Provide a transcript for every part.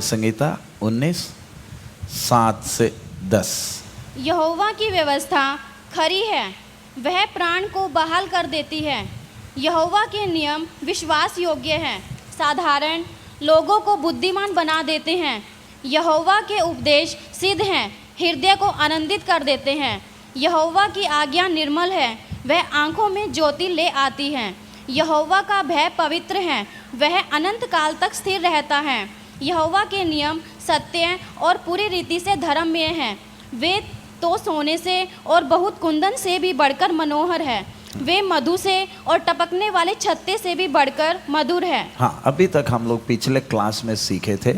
संहिता 19:7-10। यहोवा की व्यवस्था खरी है, वह प्राण को बहाल कर देती है। यहोवा के नियम विश्वास योग्य हैं, साधारण लोगों को बुद्धिमान बना देते हैं। यहोवा के उपदेश सिद्ध हैं, हृदय को आनंदित कर देते हैं। यहोवा की आज्ञा निर्मल है, वह आंखों में ज्योति ले आती है। यहोवा का भय पवित्र है, वह अनंत काल तक स्थिर रहता है। यहोवा के नियम सत्य और पूरी रीति से धर्ममय हैं। वे तो सोने से और बहुत कुंदन से भी बढ़कर मनोहर है। वे मधु से और टपकने वाले छत्ते से भी बढ़कर मधुर है। हाँ, अभी तक हम लोग पिछले क्लास में सीखे थे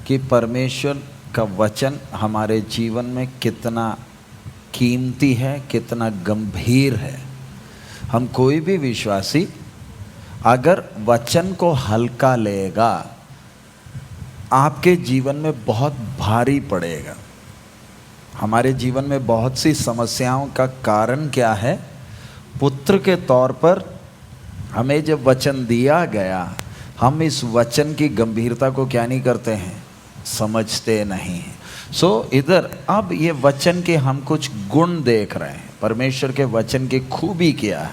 कि परमेश्वर का वचन हमारे जीवन में कितना कीमती है, कितना गंभीर है। हम कोई भी विश्वासी अगर वचन को हल्का लेगा, आपके जीवन में बहुत भारी पड़ेगा। हमारे जीवन में बहुत सी समस्याओं का कारण क्या है? पुत्र के तौर पर हमें जब वचन दिया गया, हम इस वचन की गंभीरता को क्या नहीं करते हैं, समझते नहीं हैं। इधर अब ये वचन के हम कुछ गुण देख रहे हैं। परमेश्वर के वचन की खूबी क्या है?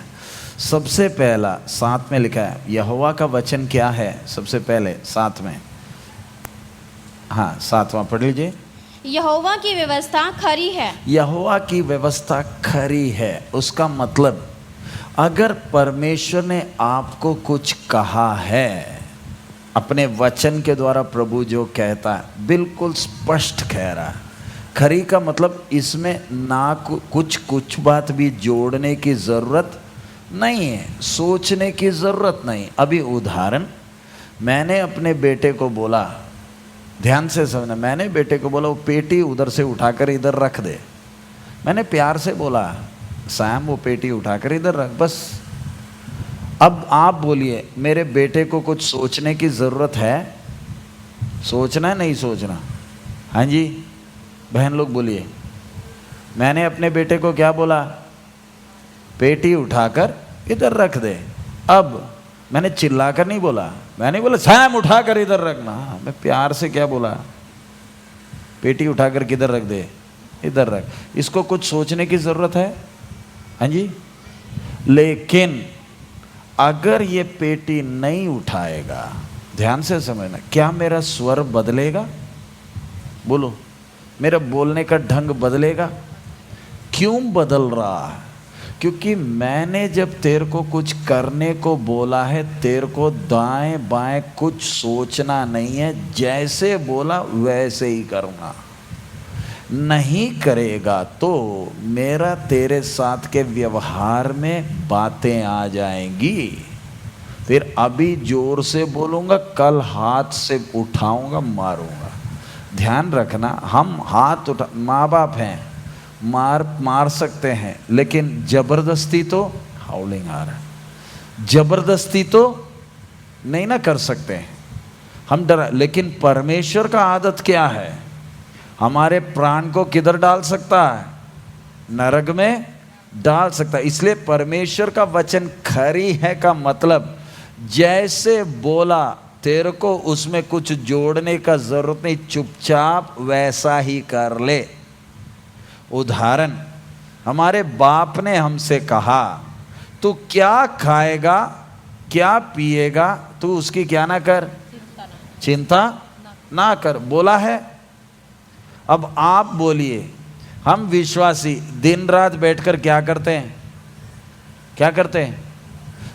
सबसे पहला 7 में लिखा है, यहोवा का वचन क्या है? सबसे पहले 7 में, हाँ 7वां पढ़ लीजिए। यहोवा की व्यवस्था खरी है। यहोवा की व्यवस्था खरी है। उसका मतलब अगर परमेश्वर ने आपको कुछ कहा है, अपने वचन के द्वारा प्रभु जो कहता है बिल्कुल स्पष्ट कह रहा है। खरी का मतलब इसमें ना कुछ बात भी जोड़ने की ज़रूरत नहीं है, सोचने की ज़रूरत नहीं। अभी उदाहरण, मैंने अपने बेटे को बोला, ध्यान से समझना, मैंने बेटे को बोला वो पेटी उधर से उठाकर इधर रख दे। मैंने प्यार से बोला, सैम वो पेटी उठाकर इधर रख, बस। अब आप बोलिए, मेरे बेटे को कुछ सोचने की ज़रूरत है? सोचना है नहीं सोचना? हाँ जी बहन लोग बोलिए। मैंने अपने बेटे को क्या बोला? पेटी उठाकर इधर रख दे। अब मैंने चिल्लाकर नहीं बोला, मैंने बोला सैम उठाकर इधर रखना। मैं प्यार से क्या बोला? पेटी उठाकर किधर रख दे? इधर रख। इसको कुछ सोचने की ज़रूरत है? हाँ जी। लेकिन अगर ये पेटी नहीं उठाएगा, ध्यान से समझना, क्या मेरा स्वर बदलेगा? बोलो, मेरा बोलने का ढंग बदलेगा? क्यों बदल रहा है? क्योंकि मैंने जब तेरे को कुछ करने को बोला है, तेरे को दाएं बाएं कुछ सोचना नहीं है, जैसे बोला वैसे ही करना। नहीं करेगा तो मेरा तेरे साथ के व्यवहार में बातें आ जाएंगी। फिर अभी जोर से बोलूँगा, कल हाथ से उठाऊँगा, मारूँगा। ध्यान रखना, हम हाथ उठा, माँ बाप हैं, मार सकते हैं, लेकिन जबरदस्ती तो, हाउलिंग आ रहा है, जबरदस्ती तो नहीं ना कर सकते हैं हम, डरा। लेकिन परमेश्वर का आदत क्या है? हमारे प्राण को किधर डाल सकता है? नरक में डाल सकता है। इसलिए परमेश्वर का वचन खरी है का मतलब जैसे बोला तेरे को उसमें कुछ जोड़ने का जरूरत नहीं, चुपचाप वैसा ही कर ले। उदाहरण, हमारे बाप ने हमसे कहा तू क्या खाएगा क्या पिएगा, तू उसकी क्या ना कर, चिंता ना कर, बोला है। अब आप बोलिए, हम विश्वासी दिन रात बैठकर क्या करते हैं? क्या करते हैं?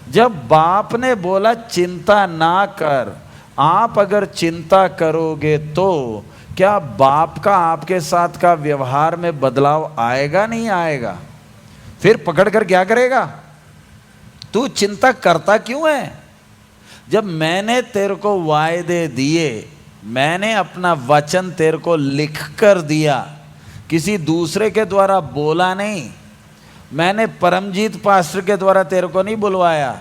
जब बाप ने बोला चिंता ना कर, आप अगर चिंता करोगे तो क्या बाप का आपके साथ का व्यवहार में बदलाव आएगा नहीं आएगा? फिर पकड़ कर क्या करेगा? तू चिंता करता क्यों है? जब मैंने तेरे को वायदे दिए, मैंने अपना वचन तेरे को लिख कर दिया, किसी दूसरे के द्वारा बोला नहीं। मैंने परमजीत पास्टर के द्वारा तेरे को नहीं बुलवाया,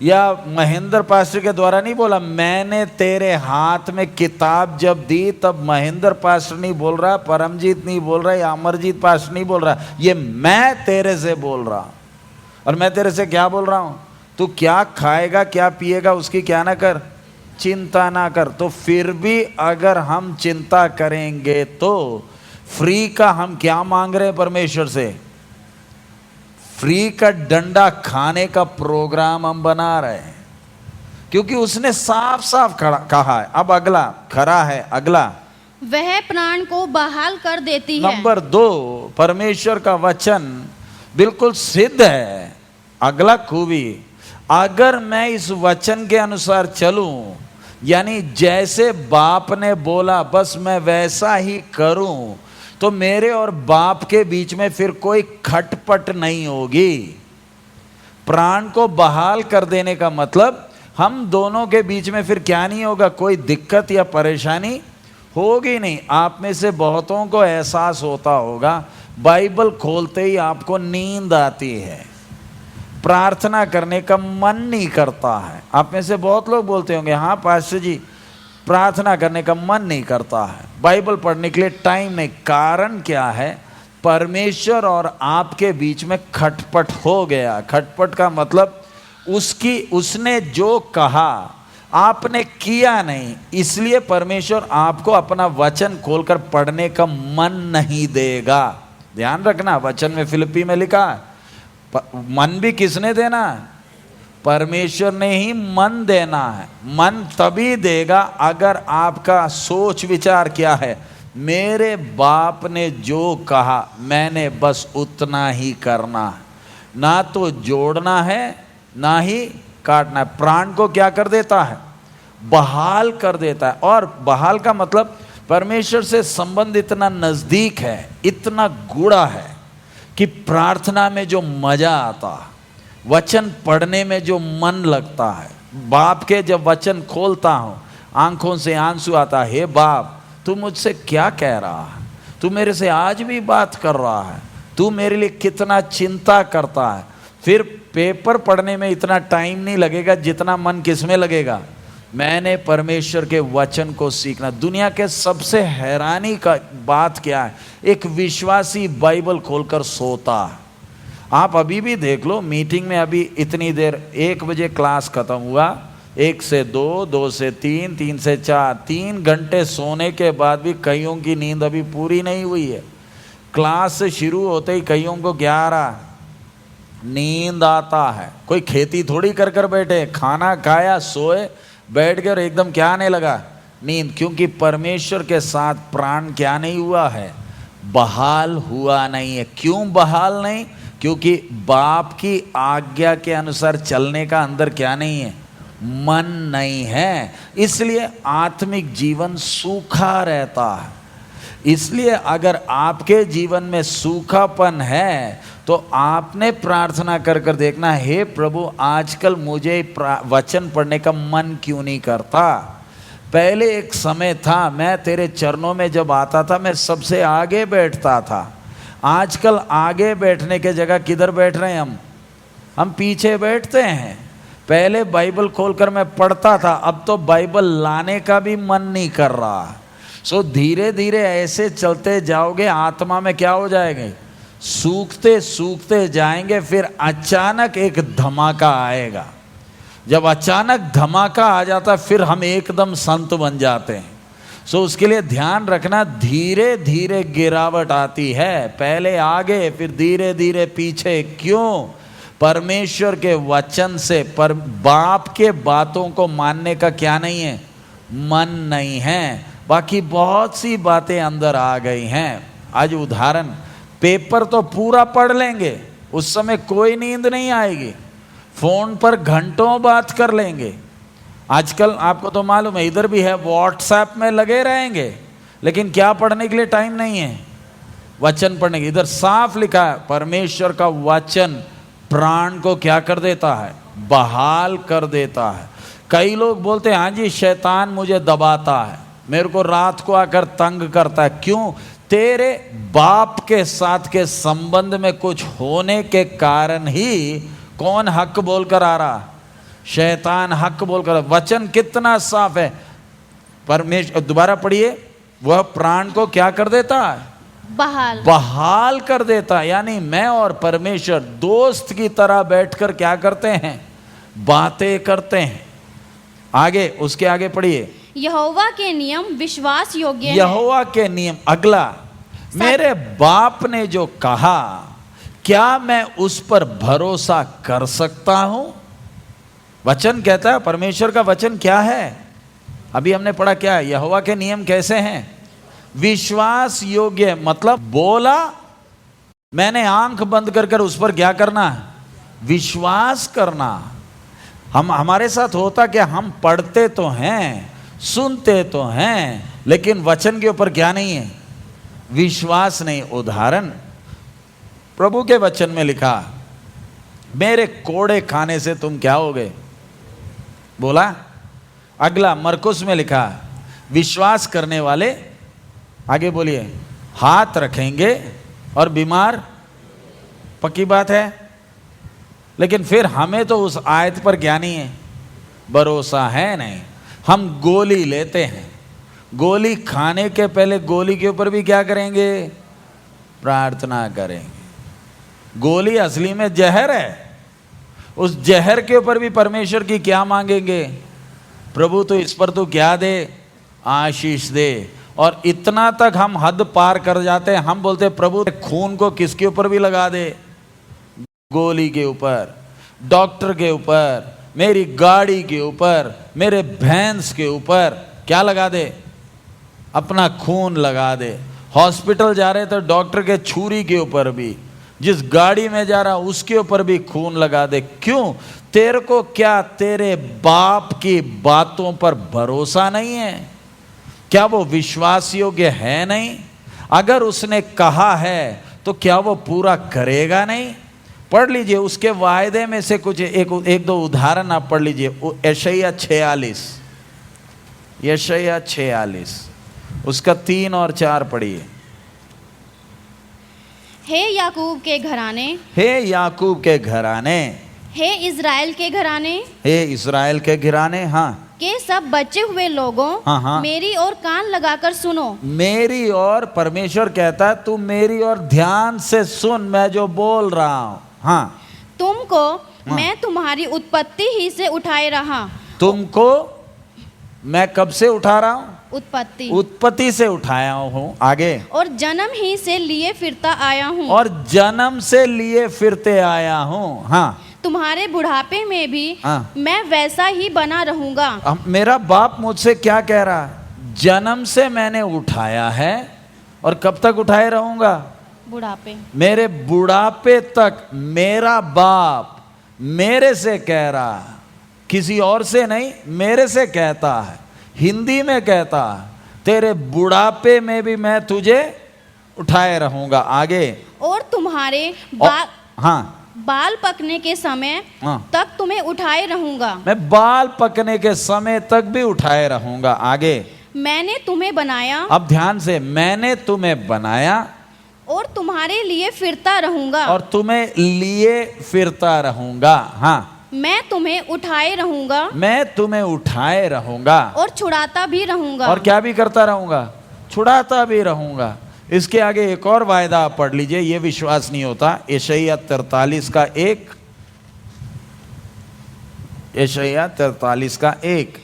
या महेंद्र पास्टर के द्वारा नहीं बोला। मैंने तेरे हाथ में किताब जब दी तब महेंद्र पास्टर नहीं बोल रहा, परमजीत नहीं बोल रहा, या अमरजीत पास्टर नहीं बोल रहा, ये मैं तेरे से बोल रहा हूँ। और मैं तेरे से क्या बोल रहा हूँ? तू क्या खाएगा क्या पिएगा उसकी क्या ना कर, चिंता ना कर। तो फिर भी अगर हम चिंता करेंगे तो फ्री का हम क्या मांग रहे हैं परमेश्वर से? फ्री का डंडा खाने का प्रोग्राम हम बना रहे हैं, क्योंकि उसने साफ साफ कहा है। अब अगला खरा है, अगला वह प्राण को बहाल कर देती है। नंबर 2, परमेश्वर का वचन बिल्कुल सिद्ध है। अगला खूबी, अगर मैं इस वचन के अनुसार चलूं, यानी जैसे बाप ने बोला बस मैं वैसा ही करूं, तो मेरे और बाप के बीच में फिर कोई खटपट नहीं होगी। प्राण को बहाल कर देने का मतलब हम दोनों के बीच में फिर क्या नहीं होगा? कोई दिक्कत या परेशानी होगी नहीं। आप में से बहुतों को एहसास होता होगा, बाइबल खोलते ही आपको नींद आती है, प्रार्थना करने का मन नहीं करता है। आप में से बहुत लोग बोलते होंगे, हाँ पास्टर जी प्रार्थना करने का मन नहीं करता है, बाइबल पढ़ने के लिए टाइम नहीं। कारण क्या है? परमेश्वर और आपके बीच में खटपट हो गया। खटपट का मतलब उसने जो कहा आपने किया नहीं, इसलिए परमेश्वर आपको अपना वचन खोलकर पढ़ने का मन नहीं देगा। ध्यान रखना, वचन में फिलिप्पी में लिखा मन भी किसने देना? परमेश्वर ने ही मन देना है। मन तभी देगा अगर आपका सोच विचार क्या है? मेरे बाप ने जो कहा मैंने बस उतना ही करना है, ना तो जोड़ना है ना ही काटना है। प्राण को क्या कर देता है? बहाल कर देता है। और बहाल का मतलब परमेश्वर से संबंध इतना नजदीक है, इतना गूढ़ा है कि प्रार्थना में जो मजा आता, वचन पढ़ने में जो मन लगता है, बाप के जब वचन खोलता हूं आंखों से आंसू आता है। हे बाप, तू मुझसे क्या कह रहा है? तू मेरे से आज भी बात कर रहा है, तू मेरे लिए कितना चिंता करता है। फिर पेपर पढ़ने में इतना टाइम नहीं लगेगा जितना मन किसमें लगेगा? मैंने परमेश्वर के वचन को सीखना। दुनिया के सबसे हैरानी का बात क्या है? एक विश्वासी बाइबल खोलकर सोता है। आप अभी भी देख लो, मीटिंग में अभी इतनी देर 1 बजे क्लास खत्म हुआ, 1 से 2, 2 से 3, 3 से 4, 3 घंटे सोने के बाद भी कईयों की नींद अभी पूरी नहीं हुई है। क्लास शुरू होते ही कईयों को 11 नींद आता है। कोई खेती थोड़ी कर कर बैठे, खाना खाया सोए बैठ गए और एकदम क्या आने लगा? नींद। क्योंकि परमेश्वर के साथ प्राण क्या नहीं हुआ है? बहाल हुआ नहीं है। क्यों बहाल नहीं? क्योंकि बाप की आज्ञा के अनुसार चलने का अंदर क्या नहीं है? मन नहीं है। इसलिए आत्मिक जीवन सूखा रहता है। इसलिए अगर आपके जीवन में सूखापन है तो आपने प्रार्थना कर कर देखना, हे प्रभु आजकल मुझे वचन पढ़ने का मन क्यों नहीं करता? पहले एक समय था मैं तेरे चरणों में जब आता था मैं सबसे आगे बैठता था। आजकल आगे बैठने के जगह किधर बैठ रहे हैं हम पीछे बैठते हैं। पहले बाइबल खोलकर मैं पढ़ता था, अब तो बाइबल लाने का भी मन नहीं कर रहा। सो धीरे धीरे ऐसे चलते जाओगे, आत्मा में क्या हो जाएंगे? सूखते सूखते जाएंगे। फिर अचानक एक धमाका आएगा। जब अचानक धमाका आ जाता फिर हम एकदम संत बन जाते हैं। सो उसके लिए ध्यान रखना, धीरे धीरे गिरावट आती है, पहले आगे फिर धीरे धीरे पीछे। क्यों? परमेश्वर के वचन से बाप के बातों को मानने का क्या नहीं है? मन नहीं है। बाकी बहुत सी बातें अंदर आ गई हैं। आज उदाहरण, पेपर तो पूरा पढ़ लेंगे, उस समय कोई नींद नहीं आएगी। फोन पर घंटों बात कर लेंगे। आजकल आपको तो मालूम है, इधर भी है, व्हाट्सएप में लगे रहेंगे, लेकिन क्या पढ़ने के लिए टाइम नहीं है? वचन पढ़ने के। इधर साफ लिखा है परमेश्वर का वचन प्राण को क्या कर देता है? बहाल कर देता है। कई लोग बोलते हैं हाँ जी शैतान मुझे दबाता है, मेरे को रात को आकर तंग करता है। क्यों? तेरे बाप के साथ के संबंध में कुछ होने के कारण ही कौन हक बोलकर आ रहा? शैतान हक बोलकर। वचन कितना साफ है। परमेश्वर, दोबारा पढ़िए, वह प्राण को क्या कर देता है? बहाल कर देता है। यानी मैं और परमेश्वर दोस्त की तरह बैठकर क्या करते हैं? बातें करते हैं। आगे, उसके आगे पढ़िए। यहोवा के नियम विश्वास योग्य हैं। यहोवा के नियम। अगला, मेरे बाप ने जो कहा क्या मैं उस पर भरोसा कर सकता हूं? वचन कहता है, परमेश्वर का वचन क्या है? अभी हमने पढ़ा क्या है? यहोवा के नियम कैसे हैं? विश्वास योग्य। मतलब बोला, मैंने आंख बंद कर उस पर क्या करना है? विश्वास करना। हमारे साथ होता क्या, हम पढ़ते तो हैं, सुनते तो हैं, लेकिन वचन के ऊपर क्या नहीं है? विश्वास नहीं। उदाहरण प्रभु के वचन में लिखा, मेरे कोड़े खाने से तुम क्या हो गए? बोला। अगला मरकुस में लिखा, विश्वास करने वाले, आगे बोलिए, हाथ रखेंगे और बीमार। पक्की बात है। लेकिन फिर हमें तो उस आयत पर क्या नहीं है? भरोसा है नहीं। हम गोली लेते हैं, गोली खाने के पहले गोली के ऊपर भी क्या करेंगे? प्रार्थना करेंगे। गोली असली में जहर है, उस जहर के ऊपर भी परमेश्वर की क्या मांगेंगे? प्रभु तो इस पर तो क्या दे? आशीष दे। और इतना तक हम हद पार कर जाते हैं, हम बोलते प्रभु खून को किसके ऊपर भी लगा दे? गोली के ऊपर, डॉक्टर के ऊपर, मेरी गाड़ी के ऊपर, मेरे भैंस के ऊपर क्या लगा दे? अपना खून लगा दे। हॉस्पिटल जा रहे तो डॉक्टर के छुरी के ऊपर भी, जिस गाड़ी में जा रहा उसके ऊपर भी खून लगा दे। क्यों? तेरे को क्या तेरे बाप की बातों पर भरोसा नहीं है? क्या वो विश्वास योग्य है नहीं? अगर उसने कहा है तो क्या वो पूरा करेगा नहीं? पढ़ लीजिए उसके वायदे में से कुछ एक दो उदाहरण आप पढ़ लीजिए। यशायाह 46, यशायाह 46 उसका 3 और 4 पढ़िए। हे याकूब के घराने, हे याकूब के घराने, हे इज़राइल के घराने, हे इज़राइल के घराने, हाँ, के सब बचे हुए लोगों, हाँ, हाँ, मेरी ओर कान लगाकर सुनो। मेरी ओर, परमेश्वर कहता है तू मेरी ओर ध्यान से सुन, मैं जो बोल रहा हूं। हाँ, तुमको मैं तुम्हारी उत्पत्ति ही से उठाए रहा। तुमको मैं कब से उठा रहा हूं? उत्पत्ति, उत्पत्ति से उठाया हूं। आगे, और जन्म ही से लिए फिरता आया हूँ। और जन्म से लिए फिरते आया हूं। हाँ, तुम्हारे बुढ़ापे में भी हाँ, मैं वैसा ही बना रहूंगा। मेरा बाप मुझसे क्या कह रहा है? जन्म से मैंने उठाया है और कब तक उठाए रहूंगा? बुढ़ापे, मेरे बुढ़ापे तक मेरा बाप मेरे से कह रहा है, किसी और से नहीं, मेरे से कहता है, हिंदी में कहता है, तेरे बुढ़ापे में भी मैं तुझे उठाए रहूंगा। आगे, और तुम्हारे हाँ, बाल पकने के समय हाँ, तक तुम्हें उठाए रहूंगा। मैं बाल पकने के समय तक भी उठाए रहूंगा। आगे, मैंने तुम्हें बनाया, अब ध्यान से, मैंने तुम्हें बनाया और तुम्हारे लिए फिरता रहूंगा, और तुम्हें लिए फिरता रहूंगा। हाँ, मैं तुम्हें उठाए रहूंगा, मैं तुम्हें उठाए रहूंगा और छुड़ाता भी रहूंगा। और क्या भी करता रहूंगा? छुड़ाता भी रहूंगा। इसके आगे एक और वायदा आप पढ़ लीजिए, ये विश्वास नहीं होता। यशायाह 43 का 1, यशायाह 43 का 1,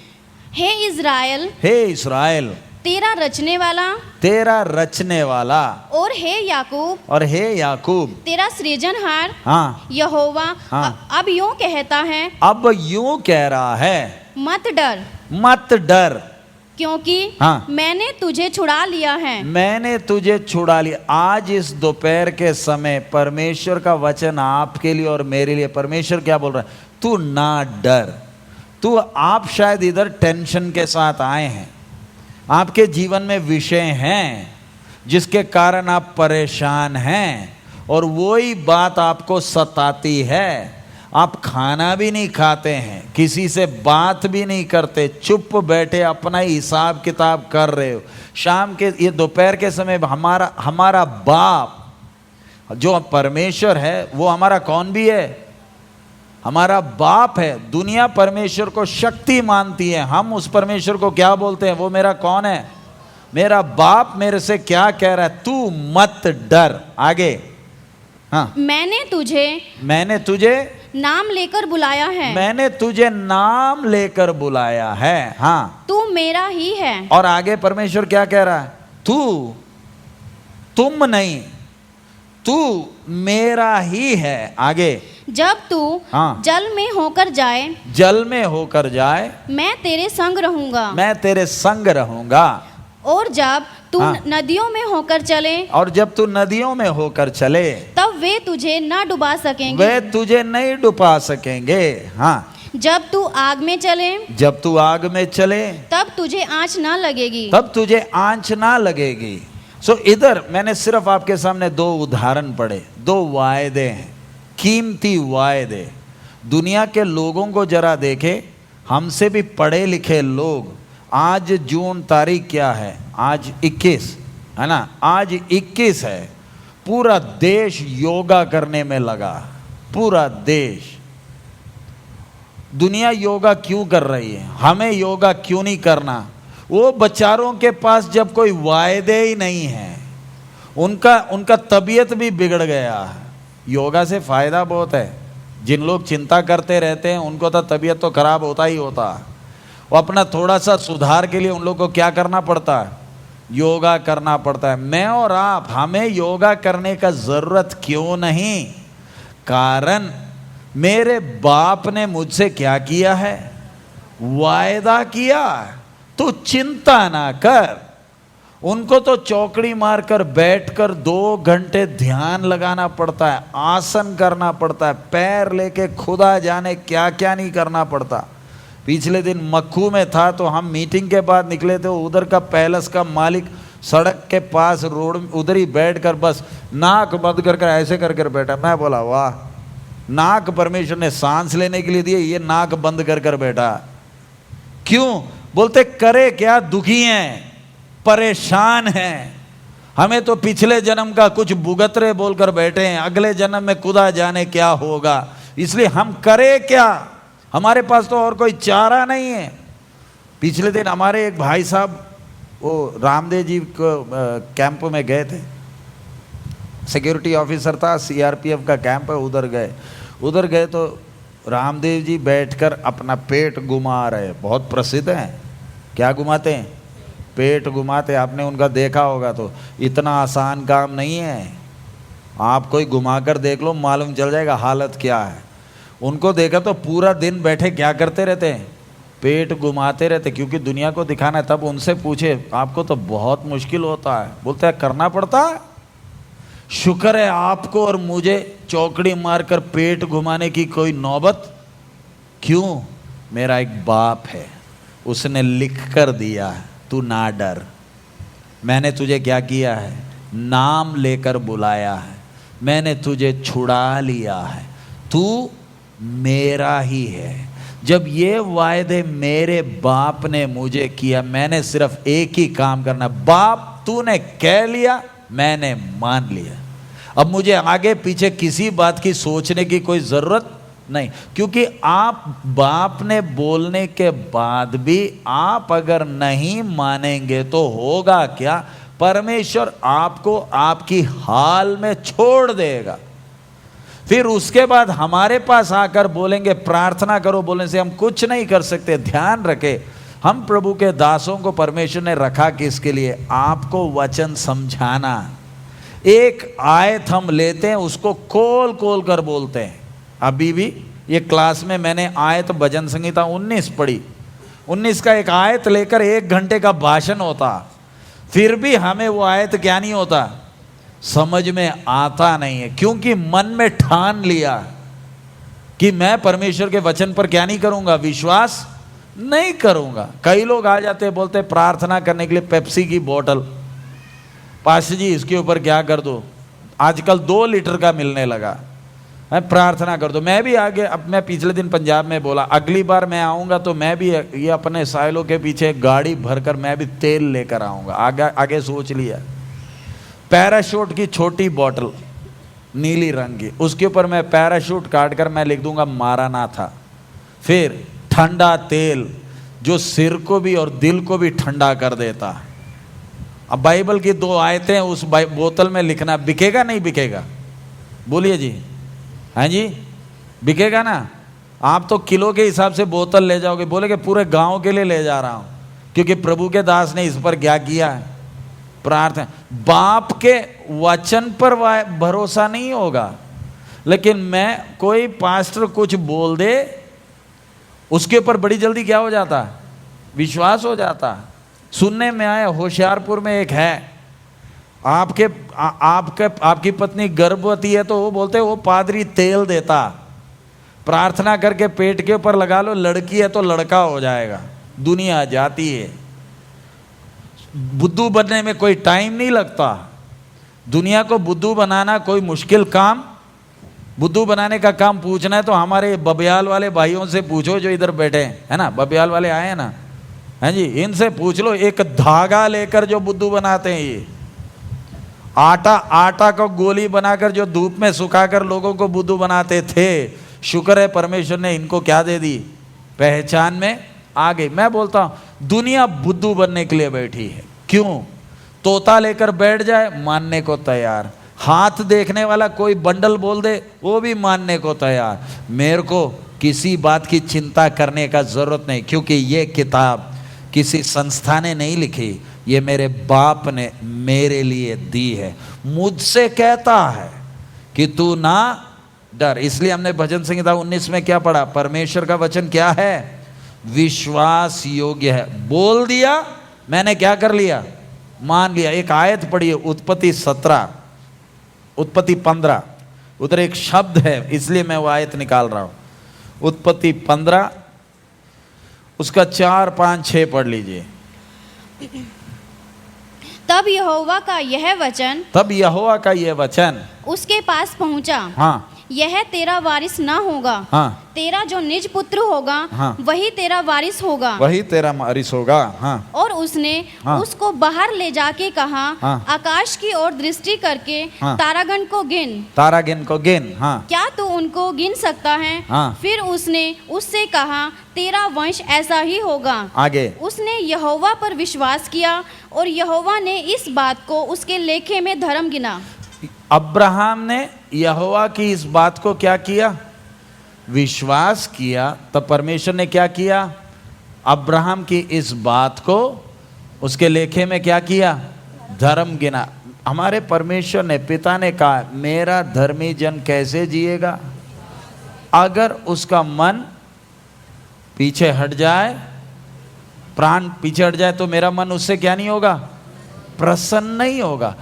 हे इज़राइल, हे इस्राएल, तेरा रचने वाला, तेरा रचने वाला, और हे याकूब, और हे याकूब, तेरा सृजनहार, हाँ, यहोवा, हाँ, अब यूं कहता है, अब यूं कह रहा है, मत डर, मत डर, क्योंकि हाँ, मैंने तुझे छुड़ा लिया है। मैंने तुझे छुड़ा लिया। आज इस दोपहर के समय परमेश्वर का वचन आपके लिए और मेरे लिए, परमेश्वर क्या बोल रहा है? तू ना डर। तू, आप शायद इधर टेंशन के साथ आए हैं, आपके जीवन में विषय हैं जिसके कारण आप परेशान हैं, और वही बात आपको सताती है। आप खाना भी नहीं खाते हैं, किसी से बात भी नहीं करते, चुप बैठे अपना ही हिसाब किताब कर रहे हो। शाम के, ये दोपहर के समय हमारा बाप जो परमेश्वर है, वो हमारा कौन भी है? हमारा बाप है। दुनिया परमेश्वर को शक्ति मानती है, हम उस परमेश्वर को क्या बोलते हैं? वो मेरा कौन है? मेरा बाप मेरे से क्या कह रहा है? तू मत डर। आगे, हाँ, मैंने तुझे नाम लेकर बुलाया है। मैंने तुझे नाम लेकर बुलाया है। हाँ, तू मेरा ही है। और आगे परमेश्वर क्या कह रहा है? तुम नहीं, तू मेरा ही है। आगे, जब तू हाँ, जल में होकर जाए, जल में होकर जाए, मैं तेरे संग रहूंगा। मैं तेरे संग रहूंगा। और जब तू हाँ, नदियों में होकर चले, और जब तू नदियों में होकर चले, तब वे तुझे न डुबा सकेंगे। वे तुझे नहीं डुबा सकेंगे। हाँ, जब तू आग में चले, जब तू आग में चले, तब तुझे आँच न लगेगी। तब तुझे आंच ना लगेगी। इधर मैंने सिर्फ आपके सामने दो उदाहरण पढ़े, दो वायदे हैं, कीमती वायदे। दुनिया के लोगों को जरा देखे, हमसे भी पढ़े लिखे लोग। आज जून तारीख क्या है? आज 21 है ना? आज 21 है। पूरा देश योगा करने में लगा, पूरा देश। दुनिया योगा क्यों कर रही है? हमें योगा क्यों नहीं करना? वो बेचारों के पास जब कोई वायदे ही नहीं है, उनका तबीयत भी बिगड़ गया है। योगा से फायदा बहुत है। जिन लोग चिंता करते रहते हैं उनको तो तबीयत तो खराब होता ही होता है। वो अपना थोड़ा सा सुधार के लिए उन लोगों को क्या करना पड़ता है? योगा करना पड़ता है। मैं और आप, हमें योगा करने का जरूरत क्यों नहीं? कारण मेरे बाप ने मुझसे क्या किया है? वायदा किया। तू चिंता ना कर। उनको तो चौकड़ी मारकर बैठकर 2 घंटे ध्यान लगाना पड़ता है, आसन करना पड़ता है, पैर लेके खुदा जाने क्या क्या नहीं करना पड़ता। पिछले दिन मक्खू में था तो हम मीटिंग के बाद निकले थे। उधर का पैलेस का मालिक सड़क के पास रोड उधर ही बैठ कर बस नाक बंद कर ऐसे कर कर बैठा। मैं बोला वाह, नाक परमेश्वर ने सांस लेने के लिए दिए, ये नाक बंद कर कर बैठा। क्यों? बोलते करे क्या? दुखी हैं, परेशान हैं। हमें तो पिछले जन्म का कुछ भुगत रहे बोलकर बैठे हैं, अगले जन्म में खुदा जाने क्या होगा। इसलिए हम करे क्या? हमारे पास तो और कोई चारा नहीं है। पिछले दिन हमारे एक भाई साहब वो रामदेव जी को कैंप में गए थे। सिक्योरिटी ऑफिसर था, सीआरपीएफ का कैंप है, उधर गए तो रामदेव जी बैठकर अपना पेट घुमा रहे। बहुत प्रसिद्ध हैं। क्या घुमाते हैं? पेट घुमाते। आपने उनका देखा होगा तो इतना आसान काम नहीं है। आप कोई घुमाकर देख लो, मालूम चल जाएगा हालत क्या है। उनको देखा तो पूरा दिन बैठे क्या करते रहते हैं? पेट घुमाते रहते, क्योंकि दुनिया को दिखाना है। तब उनसे पूछे, आपको तो बहुत मुश्किल होता है? बोलते हैं करना पड़ता है। शुक्र है आपको और मुझे चौकड़ी मारकर पेट घुमाने की कोई नौबत। क्यों? मेरा एक बाप है, उसने लिख कर दिया है, तू ना डर। मैंने तुझे क्या किया है? नाम लेकर बुलाया है। मैंने तुझे छुड़ा लिया है। तू मेरा ही है। जब ये वायदे मेरे बाप ने मुझे किया, मैंने सिर्फ एक ही काम करना। बाप तूने कह लिया, मैंने मान लिया। अब मुझे आगे पीछे किसी बात की सोचने की कोई जरूरत नहीं, क्योंकि आप बाप ने बोलने के बाद भी आप अगर नहीं मानेंगे तो होगा क्या? परमेश्वर आपको आपकी हाल में छोड़ देगा। फिर उसके बाद हमारे पास आकर बोलेंगे प्रार्थना करो, बोलने से हम कुछ नहीं कर सकते। ध्यान रखें, हम प्रभु के दासों को परमेश्वर ने रखा किसके लिए? आपको वचन समझाना। एक आयत हम लेते हैं, उसको खोल खोल कर बोलते हैं। अभी भी ये क्लास में मैंने आयत भजन संहिता 19 पढ़ी। 19 का एक आयत लेकर 1 घंटे का भाषण होता, फिर भी हमें वो आयत क्या नहीं होता? समझ में आता नहीं है। क्योंकि मन में ठान लिया कि मैं परमेश्वर के वचन पर क्या नहीं करूंगा? विश्वास नहीं करूंगा। कई लोग आ जाते हैं, बोलते प्रार्थना करने के लिए पेप्सी की बोतल, पास्टर जी इसके ऊपर क्या कर दो? आजकल 2 लीटर का मिलने लगा, प्रार्थना कर दो। मैं भी आगे, अब मैं पिछले दिन पंजाब में बोला, अगली बार मैं आऊँगा तो मैं भी ये अपने साइलों के पीछे गाड़ी भरकर मैं भी तेल लेकर आऊँगा। आगे सोच लिया। पैराशूट की छोटी बोतल नीली रंग की, उसके ऊपर मैं पैराशूट काट कर मैं लिख दूंगा मारानाथा। फिर ठंडा तेल जो सिर को भी और दिल को भी ठंडा कर देता। अब बाइबल की 2 आयतें उस बोतल में लिखना, बिकेगा नहीं बिकेगा? बोलिए जी, हैं जी, बिकेगा ना? आप तो किलो के हिसाब से बोतल ले जाओगे, बोलेगे पूरे गांव के लिए ले जा रहा हूं, क्योंकि प्रभु के दास ने इस पर क्या किया है, प्रार्थना। बाप के वचन पर भरोसा नहीं होगा, लेकिन मैं कोई पास्टर कुछ बोल दे उसके ऊपर बड़ी जल्दी क्या हो जाता, विश्वास हो जाता। सुनने में आया होशियारपुर में एक है, आपकी पत्नी गर्भवती है तो वो बोलते वो पादरी तेल देता, प्रार्थना करके पेट के ऊपर लगा लो, लड़की है तो लड़का हो जाएगा। दुनिया जाती है, बुद्धू बनने में कोई टाइम नहीं लगता। दुनिया को बुद्धू बनाना कोई मुश्किल काम, बुद्धू बनाने का काम पूछना है तो हमारे बबियाल वाले भाइयों से पूछो जो इधर बैठे है ना, बबियाल वाले आए हैं ना, हैं जी, इनसे पूछ लो। एक धागा लेकर जो बुद्धू बनाते हैं, ये आटा को गोली बनाकर जो धूप में सुखाकर लोगों को बुद्धू बनाते थे, शुक्र है परमेश्वर ने इनको क्या दे दी, पहचान में आ गई। मैं बोलता हूं दुनिया बुद्धू बनने के लिए बैठी है। क्यों? तोता लेकर बैठ जाए मानने को तैयार, हाथ देखने वाला कोई बंडल बोल दे वो भी मानने को तैयार। मेरे को किसी बात की चिंता करने का जरूरत नहीं, क्योंकि ये किताब किसी संस्था ने नहीं लिखी, ये मेरे बाप ने मेरे लिए दी है। मुझसे कहता है कि तू ना डर। इसलिए हमने भजन संहिता 19 में क्या पढ़ा, परमेश्वर का वचन क्या है, विश्वास योग्य है। बोल दिया मैंने क्या कर लिया, मान लिया। एक आयत पढ़िए, उत्पत्ति 17, उत्पत्ति 15, उधर एक शब्द है इसलिए मैं वो आयत निकाल रहा हूं। उत्पत्ति 15 उसका 4, 5, 6 पढ़ लीजिए। तब यहोवा का यह वचन, तब यहोवा का यह वचन उसके पास पहुंचा, हाँ, यह तेरा वारिस ना होगा, हाँ, तेरा जो निज पुत्र होगा, हाँ, वही तेरा वारिस होगा, वही तेरा वारिस होगा। हाँ, और उसने हाँ, उसको बाहर ले जाके कहा, हाँ, आकाश की ओर दृष्टि करके हाँ, तारागण को गिन, तारागण को गिन। हाँ, क्या तू उनको गिन सकता है? हाँ, फिर उसने उससे कहा, तेरा वंश ऐसा ही होगा। आगे, उसने यहोवा पर विश्वास किया और यहोवा ने इस बात को उसके लेखे में धर्म गिना। अब्राहम ने यहोवा की इस बात को क्या किया, विश्वास किया। तब परमेश्वर ने क्या किया, अब्राहम की इस बात को उसके लेखे में क्या किया, धर्म गिना। हमारे परमेश्वर ने, पिता ने कहा, मेरा धर्मी जन कैसे जिएगा, अगर उसका मन पीछे हट जाए, प्राण पीछे हट जाए तो मेरा मन उससे क्या नहीं होगा, प्रसन्न नहीं होगा।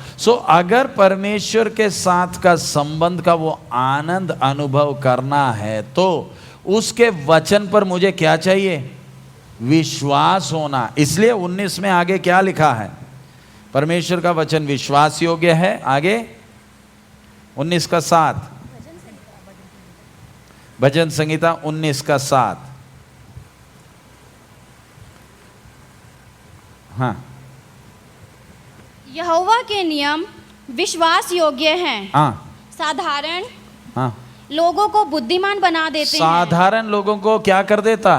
अगर परमेश्वर के साथ का संबंध का वो आनंद अनुभव करना है तो उसके वचन पर मुझे क्या चाहिए, विश्वास होना। इसलिए 19 में आगे क्या लिखा है, परमेश्वर का वचन विश्वास योग्य है। आगे 19 का 7, भजन संहिता 19 का 7। हाँ, यहोवा के नियम विश्वास योग्य हैं, हाँ, साधारण हाँ, लोगों को बुद्धिमान बना देते हैं। साधारण लोगों को क्या कर देता,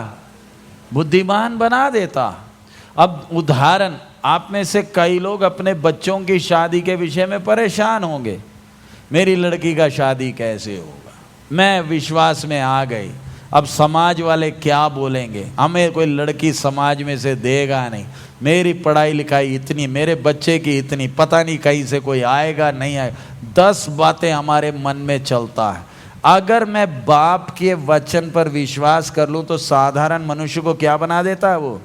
बुद्धिमान बना देता। अब उदाहरण, आप में से कई लोग अपने बच्चों की शादी के विषय में परेशान होंगे, मेरी लड़की का शादी कैसे होगा। मैं विश्वास में आ गई, अब समाज वाले क्या बोलेंगे, हमें कोई लड़की समाज में से देगा नहीं, मेरी पढ़ाई लिखाई इतनी, मेरे बच्चे की इतनी, पता नहीं कहीं से कोई आएगा नहीं आएगा। 10 बातें हमारे मन में चलता है। अगर मैं बाप के वचन पर विश्वास कर लूं तो साधारण मनुष्य को क्या बना देता है, वो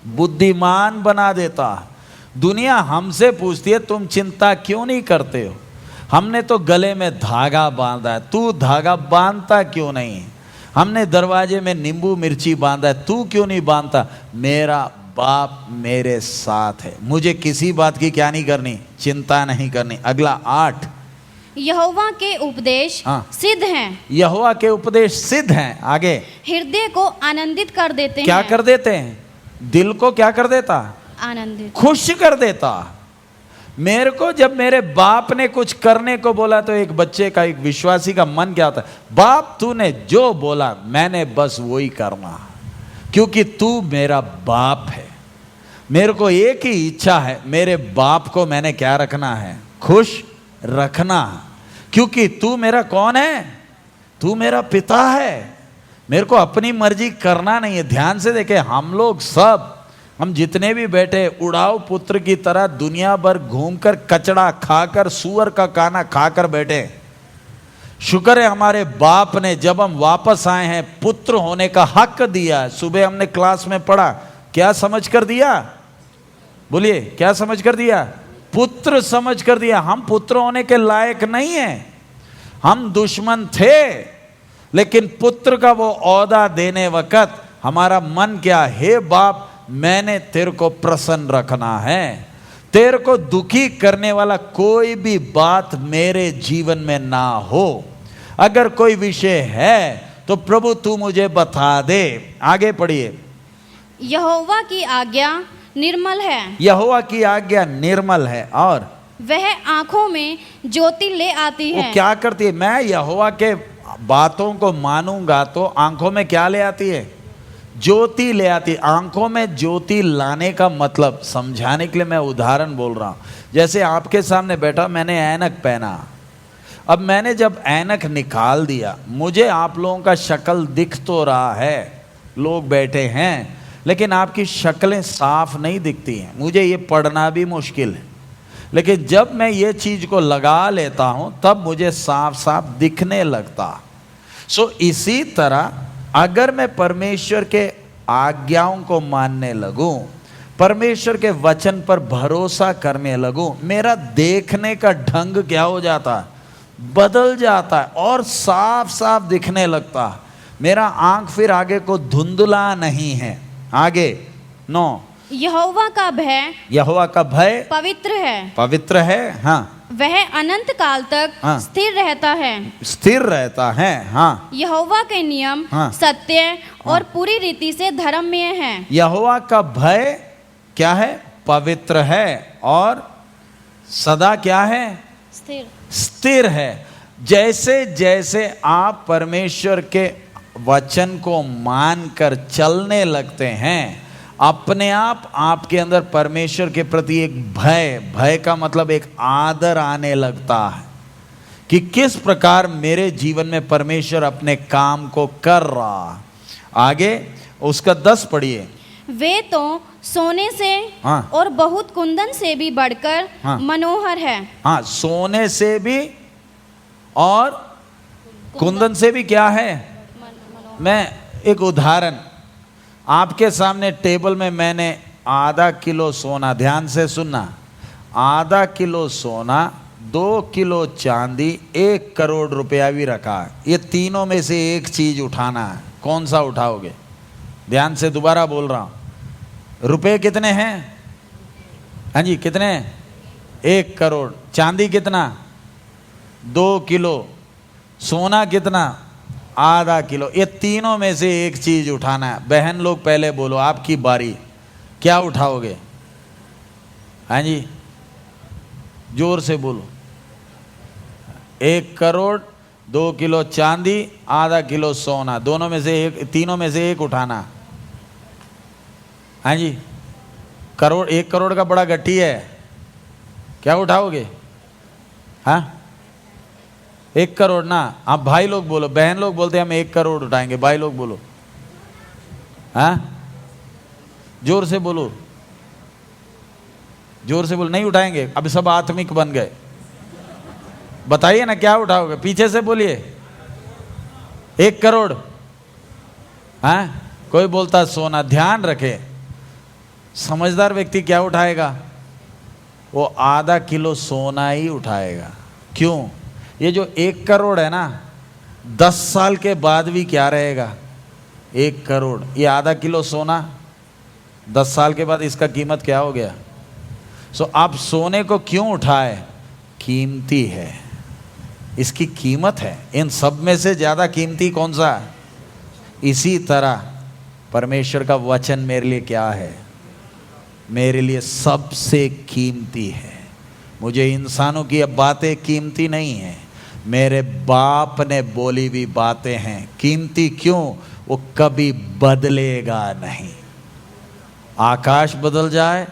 बुद्धिमान बना देता है। दुनिया हमसे पूछती है तुम चिंता क्यों नहीं करते हो, हमने तो गले में धागा बांधा है, तू धागा बांधता क्यों नहीं। हमने दरवाजे में नींबू मिर्ची बांधा है, तू क्यों नहीं बांधता। मेरा बाप मेरे साथ है, मुझे किसी बात की क्या नहीं करनी, चिंता नहीं करनी। अगला 8, यहोवा के उपदेश सिद्ध हैं, यहोवा के उपदेश सिद्ध हैं। आगे, हृदय को आनंदित कर देते हैं। क्या कर देते हैं, दिल को क्या कर देता, आनंदित, खुश कर देता। मेरे को जब मेरे बाप ने कुछ करने को बोला तो एक बच्चे का, एक विश्वासी का मन क्या होता है, बाप तूने जो बोला मैंने बस वही करना, क्योंकि तू मेरा बाप है। मेरे को एक ही इच्छा है, मेरे बाप को मैंने क्या रखना है, खुश रखना। क्योंकि तू मेरा कौन है? तू मेरा पिता है। मेरे को अपनी मर्जी करना नहीं है। ध्यान से देखे, हम लोग सब, हम जितने भी बैठे उड़ाऊ पुत्र की तरह दुनिया भर घूमकर कचड़ा खाकर सूअर का खाना खाकर बैठे। शुक्र है हमारे बाप ने जब हम वापस आए हैं पुत्र होने का हक दिया। सुबह हमने क्लास में पढ़ा, क्या समझ कर दिया? बोलिए, क्या समझ कर दिया? पुत्र समझ कर दिया। हम पुत्र होने के लायक नहीं हैं, हम दुश्मन थे। लेकिन पुत्र का वो औहदा देने वक्त हमारा मन क्या, हे बाप मैंने तेरे को प्रसन्न रखना है, तेरे को दुखी करने वाला कोई भी बात मेरे जीवन में ना हो। अगर कोई विषय है तो प्रभु तू मुझे बता दे। आगे पढ़िए। यहोवा की आज्ञा निर्मल है, यहोवा की आज्ञा निर्मल है और वह आंखों में ज्योति ले आती वो है। क्या करती है? मैं यहोवा के बातों को मानूंगा तो आंखों में क्या ले आती है? ज्योति ले आती। आंखों में ज्योति लाने का मतलब समझाने के लिए मैं उदाहरण बोल रहा हूं। जैसे आपके सामने बैठा, मैंने ऐनक पहना, अब मैंने जब ऐनक निकाल दिया, मुझे आप लोगों का शक्ल दिख तो रहा है, लोग बैठे हैं, लेकिन आपकी शक्लें साफ नहीं दिखती हैं। मुझे ये पढ़ना भी मुश्किल है, लेकिन जब मैं ये चीज को लगा लेता हूं तब मुझे साफ साफ दिखने लगता। सो इसी तरह अगर मैं परमेश्वर के आज्ञाओं को मानने लगूं, परमेश्वर के वचन पर भरोसा करने लगूं, मेरा देखने का ढंग क्या हो जाता है? बदल जाता है और साफ साफ दिखने लगता है। मेरा आंख फिर आगे को धुंधला नहीं है। आगे 9, यहोवा का भय, यहोवा का भय पवित्र है, पवित्र है। हाँ, वह अनंत काल तक हाँ, स्थिर रहता है। स्थिर रहता है। हाँ, यहोवा के नियम हाँ, सत्य और पूरी रीति से धर्ममय है। यहोवा का भय क्या है? पवित्र है और सदा क्या है? स्थिर। स्थिर है। जैसे जैसे आप परमेश्वर के वचन को मानकर चलने लगते हैं, अपने आप आपके अंदर परमेश्वर के प्रति एक भय, भय का मतलब एक आदर आने लगता है कि किस प्रकार मेरे जीवन में परमेश्वर अपने काम को कर रहा। आगे उसका 10 पढ़िए। वे तो सोने से हाँ, और बहुत कुंदन से भी बढ़कर हाँ, मनोहर है। हाँ, सोने से भी और कुंदन से भी क्या है? मैं एक उदाहरण, आपके सामने टेबल में मैंने आधा किलो सोना, ध्यान से सुनना, आधा किलो सोना, 2 किलो चांदी, 1 करोड़ रुपया भी रखा है। ये तीनों में से एक चीज उठाना है, कौन सा उठाओगे? ध्यान से दोबारा बोल रहा हूं। रुपए कितने हैं? हाँ जी, कितने? 1 करोड़। चांदी कितना? 2 किलो। सोना कितना? आधा किलो। ये तीनों में से एक चीज उठाना है। बहन लोग पहले बोलो, आपकी बारी, क्या उठाओगे? हाँ जी, जोर से बोलो। 1 करोड़, 2 किलो चांदी, आधा किलो सोना, दोनों में से एक, तीनों में से एक उठाना। हाँ जी, करोड़, 1 करोड़ का बड़ा गट्टी है, क्या उठाओगे? हाँ, 1 करोड़ ना। आप भाई लोग बोलो, बहन लोग बोलते हैं हम 1 करोड़ उठाएंगे, भाई लोग बोलो। हाँ, जोर से बोलो, जोर से बोलो। नहीं उठाएंगे? अब सब आत्मिक बन गए। बताइए ना क्या उठाओगे? पीछे से बोलिए। 1 करोड़। हाँ, कोई बोलता सोना। ध्यान रखे, समझदार व्यक्ति क्या उठाएगा? वो आधा किलो सोना ही उठाएगा। क्यों? ये जो 1 करोड़ है ना, 10 साल के बाद भी क्या रहेगा? 1 करोड़। ये आधा किलो सोना 10 साल के बाद इसका कीमत क्या हो गया? सो आप सोने को क्यों उठाए? कीमती है, इसकी कीमत है। इन सब में से ज्यादा कीमती कौन सा है? इसी तरह परमेश्वर का वचन मेरे लिए क्या है? मेरे लिए सबसे कीमती है। मुझे इंसानों की अब बातें कीमती नहीं है, मेरे बाप ने बोली हुई बातें हैं कीमती। क्यों? वो कभी बदलेगा नहीं। आकाश बदल जाए,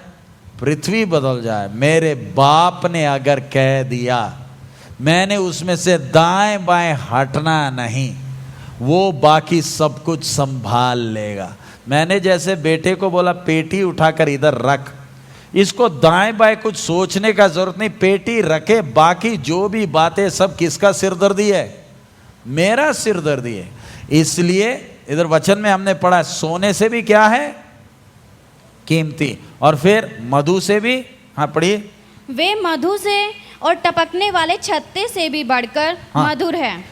पृथ्वी बदल जाए, मेरे बाप ने अगर कह दिया मैंने उसमें से दाएं बाएं हटना नहीं, वो बाकी सब कुछ संभाल लेगा। मैंने जैसे बेटे को बोला पेटी उठाकर इधर रख, इसको दाएं बाएं कुछ सोचने का जरूरत नहीं, पेटी रखे, बाकी जो भी बातें सब किसका सिरदर्दी है? मेरा सिरदर्दी है। इसलिए इधर वचन में हमने पढ़ा सोने से भी क्या है? कीमती, और फिर मधु से भी, हाँ पढ़िए, वे मधु से और टपकने वाले छत्ते से भी बढ़कर हाँ। मधुर है।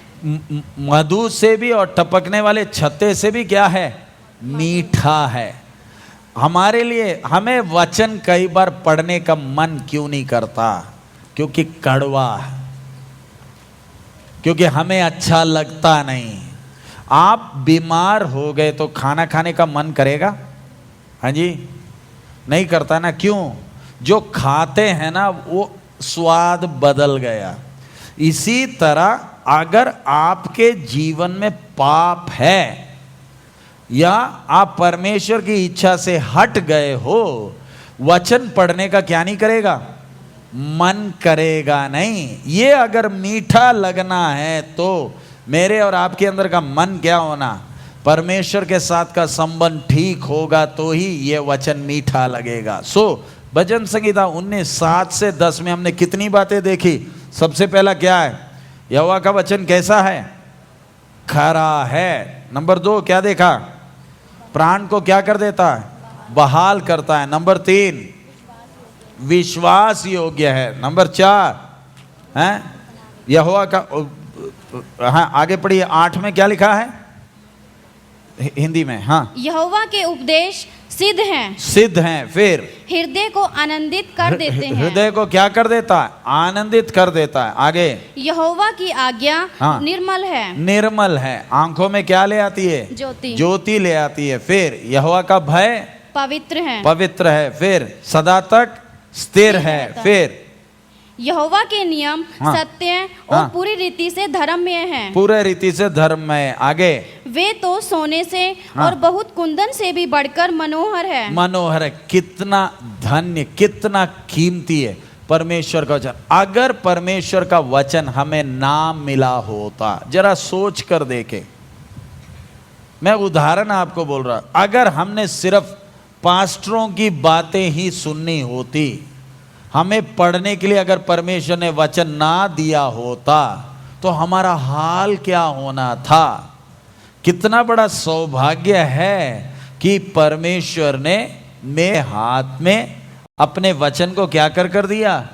मधु से भी और टपकने वाले छत्ते से भी क्या है? मीठा है। हमारे लिए हमें वचन कई बार पढ़ने का मन क्यों नहीं करता? क्योंकि कड़वा है, क्योंकि हमें अच्छा लगता नहीं। आप बीमार हो गए तो खाना खाने का मन करेगा? हाँ जी, नहीं करता ना। क्यों? जो खाते हैं ना वो स्वाद बदल गया। इसी तरह अगर आपके जीवन में पाप है या आप परमेश्वर की इच्छा से हट गए हो, वचन पढ़ने का क्या नहीं करेगा? मन करेगा नहीं। ये अगर मीठा लगना है तो मेरे और आपके अंदर का मन क्या होना? परमेश्वर के साथ का संबंध ठीक होगा तो ही ये वचन मीठा लगेगा। भजन संहिता 19:7 से 10 में हमने कितनी बातें देखी? सबसे पहला क्या है? यहोवा का वचन कैसा है? खरा है। नंबर 2 क्या देखा? प्राण को क्या कर देता है? बहाल करता है। नंबर 3 विश्वास योग्य है। नंबर 4 है यहोवा का, हाँ आगे पढ़िए, 8 में क्या लिखा है हिंदी में? हाँ, यहोवा के उपदेश सिद्ध हैं, सिद्ध हैं। फिर हृदय को आनंदित कर देते हैं। हृदय को क्या कर देता है? आनंदित कर देता है। आगे, यहोवा की आज्ञा हाँ। निर्मल है, निर्मल है। आंखों में क्या ले आती है? ज्योति। ज्योति ले आती है। फिर यहोवा का भय पवित्र है, पवित्र है। फिर सदा तक स्थिर है। रहता है। फिर यहोवा के नियम हाँ। सत्य और हाँ। पूरी रीति से धर्ममय हैं। पूरे रीति से धर्म में। आगे, वे तो सोने से हाँ। और बहुत कुंदन से भी बढ़कर मनोहर है। मनोहर है। कितना धन्य, कितना कीमती है परमेश्वर का वचन। अगर परमेश्वर का वचन हमें ना मिला होता, जरा सोच कर देखे, मैं उदाहरण आपको बोल रहा, अगर हमने सिर्फ पास्टरों की बातें ही सुननी होती, हमें पढ़ने के लिए अगर परमेश्वर ने वचन ना दिया होता तो हमारा हाल क्या होना था? कितना बड़ा सौभाग्य है कि परमेश्वर ने मेरे हाथ में अपने वचन को क्या कर दिया?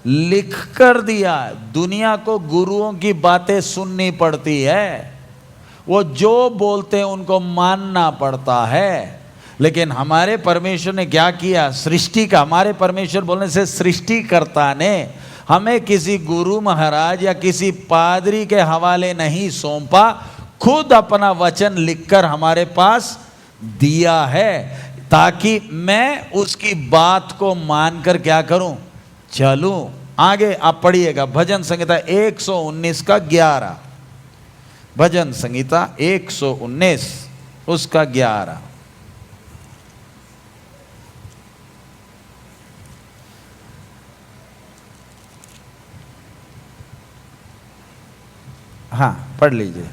लिख कर दिया। दुनिया को गुरुओं की बातें सुननी पड़ती है, वो जो बोलते हैं उनको मानना पड़ता है। लेकिन हमारे परमेश्वर ने क्या किया? सृष्टि का, हमारे परमेश्वर बोलने से सृष्टिकर्ता ने हमें किसी गुरु महाराज या किसी पादरी के हवाले नहीं सौंपा, खुद अपना वचन लिखकर हमारे पास दिया है, ताकि मैं उसकी बात को मानकर क्या करूं? चलूं। आगे आप पढ़िएगा भजन संहिता 119 का 11। भजन संहिता 119 उसका 11। हाँ पढ़ लीजिए।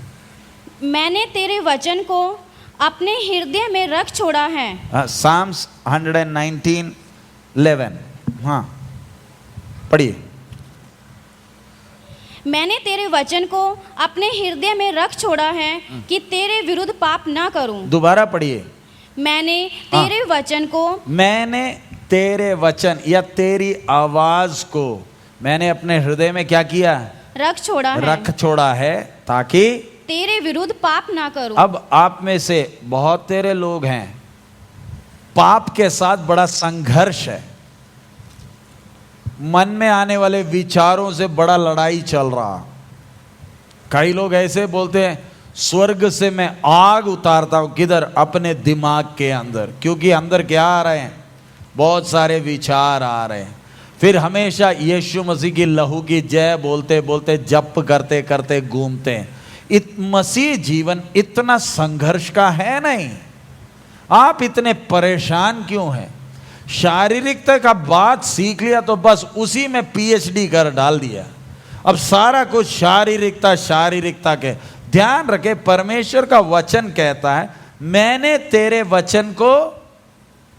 मैंने तेरे वचन को अपने हृदय में रख छोड़ा है। साम्स 119:11। हाँ पढ़िए। मैंने तेरे वचन को अपने हृदय में रख छोड़ा है कि तेरे विरुद्ध पाप ना करूं। दोबारा पढ़िए। मैंने तेरे वचन को, मैंने तेरे वचन या तेरी आवाज को मैंने अपने हृदय में क्या किया? रख छोड़ा है, रख छोड़ा है, ताकि तेरे विरुद्ध पाप ना करूं। अब आप में से बहुत तेरे लोग हैं, पाप के साथ बड़ा संघर्ष है, मन में आने वाले विचारों से बड़ा लड़ाई चल रहा। कई लोग ऐसे बोलते हैं स्वर्ग से मैं आग उतारता हूं। किधर? अपने दिमाग के अंदर। क्योंकि अंदर क्या आ रहे हैं? बहुत सारे विचार आ रहे हैं। फिर हमेशा यीशु मसीह की लहू की जय बोलते बोलते, जप करते करते घूमते हैं। मसीह जीवन इतना संघर्ष का है नहीं। आप इतने परेशान क्यों हैं? शारीरिक तक आप बात सीख लिया तो बस उसी में पीएचडी कर डाल दिया। अब सारा कुछ शारीरिकता शारीरिकता के, ध्यान रखे परमेश्वर का वचन कहता है मैंने तेरे वचन को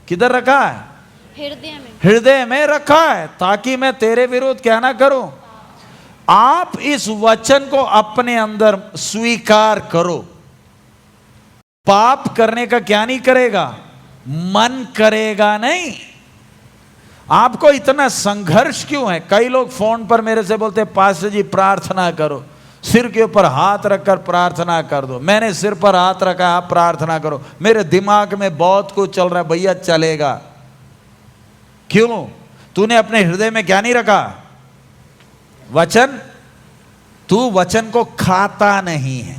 किधर रखा है? हृदय में रखा है, ताकि मैं तेरे विरुद्ध क्या ना करूं। आप इस वचन को अपने अंदर स्वीकार करो। पाप करने का क्या नहीं करेगा? मन करेगा नहीं। आपको इतना संघर्ष क्यों है? कई लोग फोन पर मेरे से बोलते पास्टर जी प्रार्थना करो, सिर के ऊपर हाथ रखकर प्रार्थना कर दो। मैंने सिर पर हाथ रखा, आप प्रार्थना करो। मेरे दिमाग में बहुत कुछ चल रहा है। भैया चलेगा क्यों? तूने अपने हृदय में क्या नहीं रखा? वचन। तू वचन को खाता नहीं है,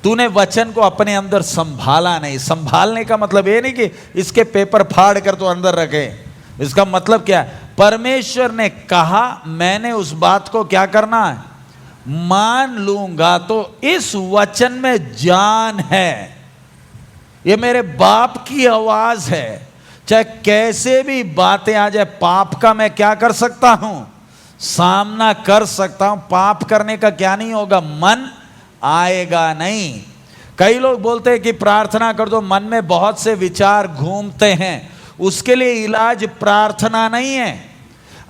तूने वचन को अपने अंदर संभाला नहीं। संभालने का मतलब ये नहीं कि इसके पेपर फाड़ कर तो अंदर रखे। इसका मतलब क्या है? परमेश्वर ने कहा मैंने उस बात को क्या करना है? मान लूंगा। तो इस वचन में जान है। ये मेरे बाप की आवाज है। चाहे कैसे भी बातें आ जाए, पाप का मैं क्या कर सकता हूं? सामना कर सकता हूं। पाप करने का क्या नहीं होगा? मन आएगा नहीं। कई लोग बोलते हैं कि प्रार्थना कर दो, मन में बहुत से विचार घूमते हैं। उसके लिए इलाज प्रार्थना नहीं है।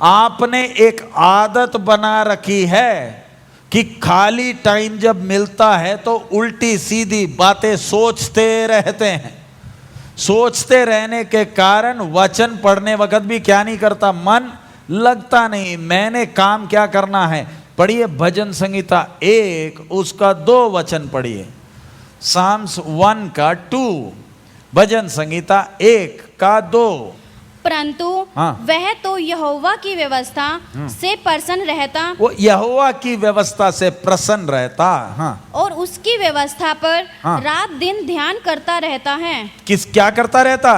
आपने एक आदत बना रखी है कि खाली टाइम जब मिलता है तो उल्टी सीधी बातें सोचते रहते हैं। सोचते रहने के कारण वचन पढ़ने वक्त भी क्या नहीं करता? मन लगता नहीं। मैंने काम क्या करना है? पढ़िए भजन संहिता 1 उसका 2 वचन पढ़िए। साम्स 1 का 2, भजन संहिता 1 का 2। परंतु वह तो यहोवा की व्यवस्था से प्रसन्न रहता। वो यहोवा की व्यवस्था से प्रसन्न रहता। और उसकी व्यवस्था पर रात दिन ध्यान करता रहता है। क्या करता रहता?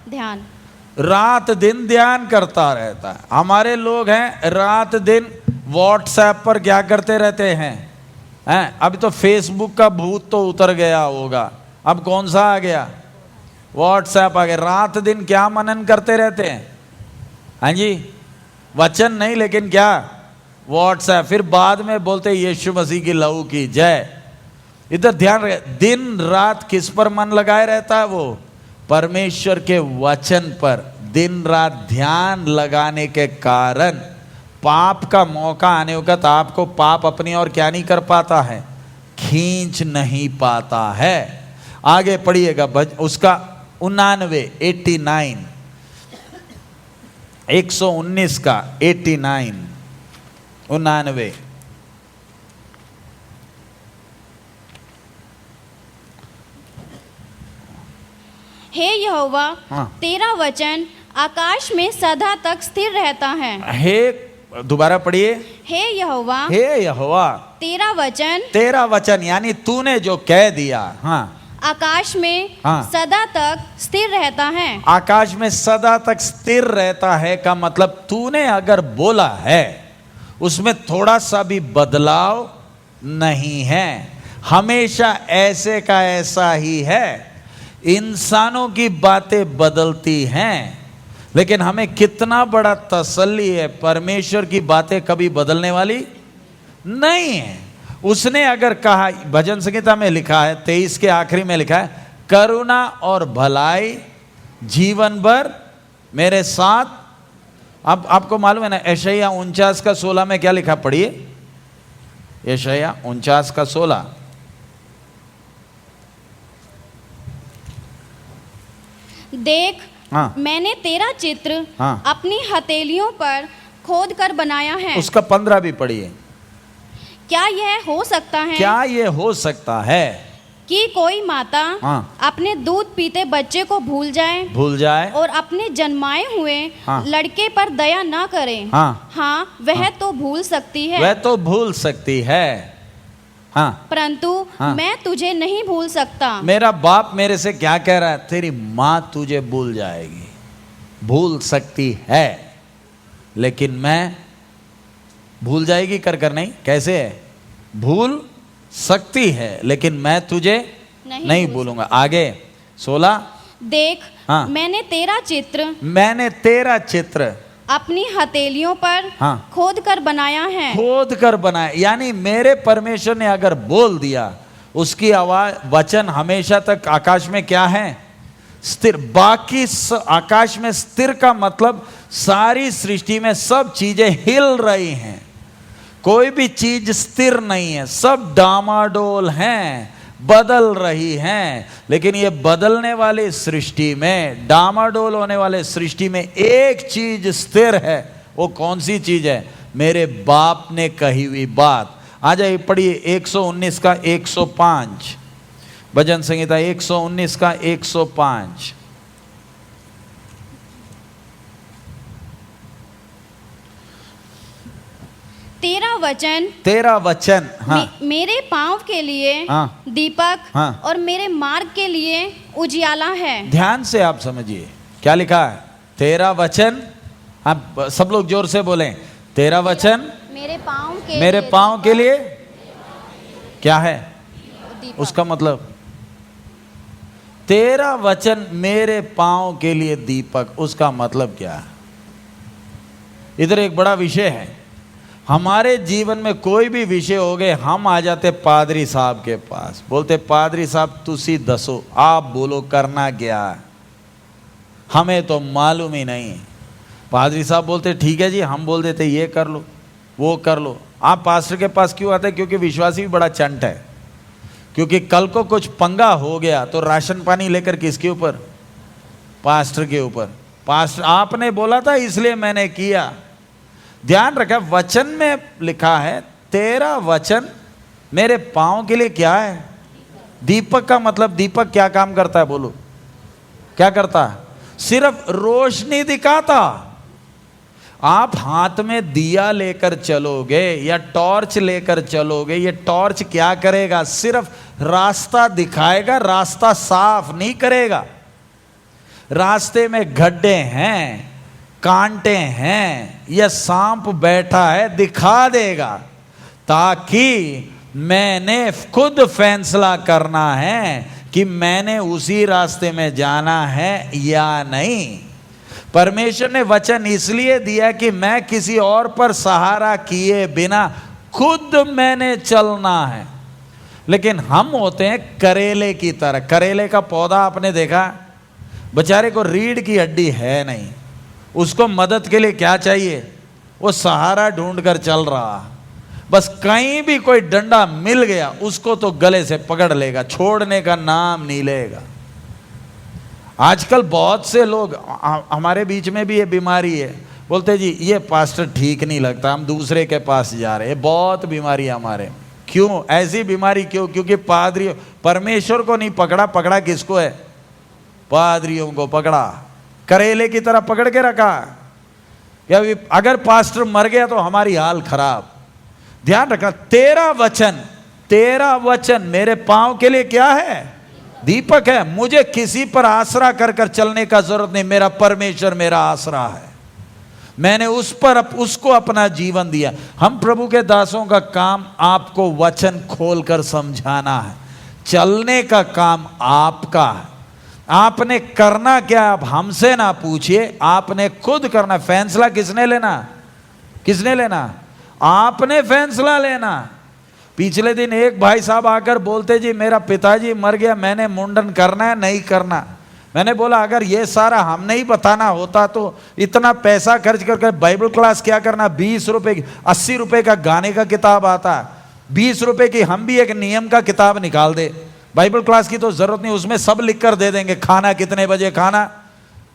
ध्यान। रात दिन ध्यान करता रहता है। हमारे लोग हैं रात दिन व्हाट्सएप पर क्या करते रहते हैं? अभी तो फेसबुक का भूत तो उतर गया होगा, अब कौन सा आ गया? व्हाट्सएप आ गया। रात दिन क्या मनन करते रहते हैं? हाँ जी, वचन नहीं लेकिन क्या? व्हाट्सएप। फिर बाद में बोलते यीशु मसीह की लहू की जय। इधर ध्यान रहे, दिन रात किस पर मन लगाए रहता है? वो परमेश्वर के वचन पर दिन रात ध्यान लगाने के कारण पाप का मौका आने वक्त आपको पाप अपनी और क्या नहीं कर पाता है? खींच नहीं पाता है। आगे पढ़िएगा उसका 89 119 का 89 हे यहोवा तेरा वचन आकाश में सदा तक स्थिर रहता है। हे, दोबारा पढ़िए। हे यहोवा तेरा वचन यानी तूने जो कह दिया आकाश में सदा तक स्थिर रहता है। आकाश में सदा तक स्थिर रहता है का मतलब तूने अगर बोला है उसमें थोड़ा सा भी बदलाव नहीं है, हमेशा ऐसे का ऐसा ही है। इंसानों की बातें बदलती हैं, लेकिन हमें कितना बड़ा तसल्ली है, परमेश्वर की बातें कभी बदलने वाली नहीं है। उसने अगर कहा, भजन संहिता में लिखा है 23 के आखिरी में लिखा है, करुणा और भलाई जीवन भर मेरे साथ। अब आपको मालूम है ना, यशायाह 49 का 16 में क्या लिखा? पढ़िए यशायाह 49 का 16। देख मैंने तेरा चित्र अपनी हथेलियों पर खोद कर बनाया है। उसका 15 भी पढ़िए। क्या यह हो सकता है? क्या ये हो सकता है कि कोई माता अपने दूध पीते बच्चे को भूल जाए और अपने जन्माए हुए लड़के पर दया ना करे? वह तो भूल सकती है। वह तो भूल सकती है, परंतु मैं तुझे नहीं भूल सकता। मेरा बाप मेरे से क्या कह रहा है? तेरी माँ तुझे भूल जाएगी, भूल सकती है, लेकिन मैं भूल जाएगी कर नहीं। कैसे है? भूल सकती है लेकिन मैं तुझे नहीं भूलूंगा। आगे 16। देख मैंने तेरा चित्र अपनी हथेलियों पर हाँ। खोद कर बनाया है। खोद कर बनाया, यानी मेरे परमेश्वर ने अगर बोल दिया, उसकी आवाज वचन हमेशा तक आकाश में क्या है? स्थिर। बाकी आकाश में स्थिर का मतलब सारी सृष्टि में सब चीजें हिल रही हैं, कोई भी चीज स्थिर नहीं है, सब डामाडोल हैं, बदल रही हैं। लेकिन ये बदलने वाली सृष्टि में, डामाडोल होने वाले सृष्टि में एक चीज स्थिर है। वो कौन सी चीज है? मेरे बाप ने कही हुई बात। आ जाइए पढ़िए 119 का 105, भजन संहिता 119 का 105। तेरा वचन हाँ। मेरे पांव के लिए हाँ। दीपक हाँ। और मेरे मार्ग के लिए उजियाला है। ध्यान से आप समझिए क्या लिखा है। तेरा वचन, आप सब लोग जोर से बोलें, तेरा वचन मेरे पांव के लिए क्या है? दीपक। उसका मतलब तेरा वचन मेरे पांव के लिए दीपक, उसका मतलब क्या है? इधर एक बड़ा विषय है। हमारे जीवन में कोई भी विषय हो गए, हम आ जाते पादरी साहब के पास, बोलते पादरी साहब तुसी दसो, आप बोलो करना क्या है, हमें तो मालूम ही नहीं। पादरी साहब बोलते ठीक है जी, हम बोल देते ये कर लो वो कर लो। आप पास्टर के पास क्यों आते? क्योंकि विश्वासी भी बड़ा चंट है। क्योंकि कल को कुछ पंगा हो गया तो राशन पानी लेकर किसके ऊपर? पास्टर के ऊपर। पास्टर आपने बोला था इसलिए मैंने किया। ध्यान रखा, वचन में लिखा है तेरा वचन मेरे पांव के लिए क्या है? दीपक का मतलब दीपक क्या काम करता है? बोलो क्या करता है? सिर्फ रोशनी दिखाता। आप हाथ में दिया लेकर चलोगे या टॉर्च लेकर चलोगे, ये टॉर्च क्या करेगा? सिर्फ रास्ता दिखाएगा, रास्ता साफ नहीं करेगा। रास्ते में गड्ढे हैं, कांटे हैं या सांप बैठा है, दिखा देगा, ताकि मैंने खुद फैसला करना है कि मैंने उसी रास्ते में जाना है या नहीं। परमेश्वर ने वचन इसलिए दिया कि मैं किसी और पर सहारा किए बिना खुद मैंने चलना है। लेकिन हम होते हैं करेले की तरह। करेले का पौधा आपने देखा? बेचारे को रीढ़ की हड्डी है नहीं, उसको मदद के लिए क्या चाहिए? वो सहारा ढूंढ कर चल रहा। बस कहीं भी कोई डंडा मिल गया उसको तो गले से पकड़ लेगा, छोड़ने का नाम नहीं लेगा। आजकल बहुत से लोग, हमारे बीच में भी ये बीमारी है, बोलते जी ये पास्टर ठीक नहीं लगता, हम दूसरे के पास जा रहे हैं। बहुत बीमारी है हमारे। क्यों ऐसी बीमारी? क्यों? क्योंकि पादरी परमेश्वर को नहीं पकड़ा, पकड़ा किसको है? पादरियों को पकड़ा, करेले की तरह पकड़ के रखा। या अगर पास्टर मर गया तो हमारी हाल खराब। ध्यान रखना, तेरा वचन मेरे पांव के लिए क्या है? दीपक है। मुझे किसी पर आसरा कर कर चलने का जरूरत नहीं, मेरा परमेश्वर मेरा आसरा है। मैंने उस पर उसको अपना जीवन दिया। हम प्रभु के दासों का काम आपको वचन खोलकर समझाना है। चलने का काम आपका है। आपने करना क्या? आप हमसे ना पूछिए, आपने खुद करना। फैसला किसने लेना? किसने लेना? आपने फैसला लेना। पिछले दिन एक भाई साहब आकर बोलते जी मेरा पिताजी मर गया, मैंने मुंडन करना है नहीं करना। मैंने बोला अगर ये सारा हमने ही बताना होता तो इतना पैसा खर्च करके बाइबल क्लास क्या करना? 20 रुपए की, 80 रुपए का गाने का किताब आता, 20 रुपए की हम भी एक नियम का किताब निकाल दे। बाइबल क्लास की तो जरूरत नहीं, उसमें सब लिख कर दे देंगे। खाना कितने बजे खाना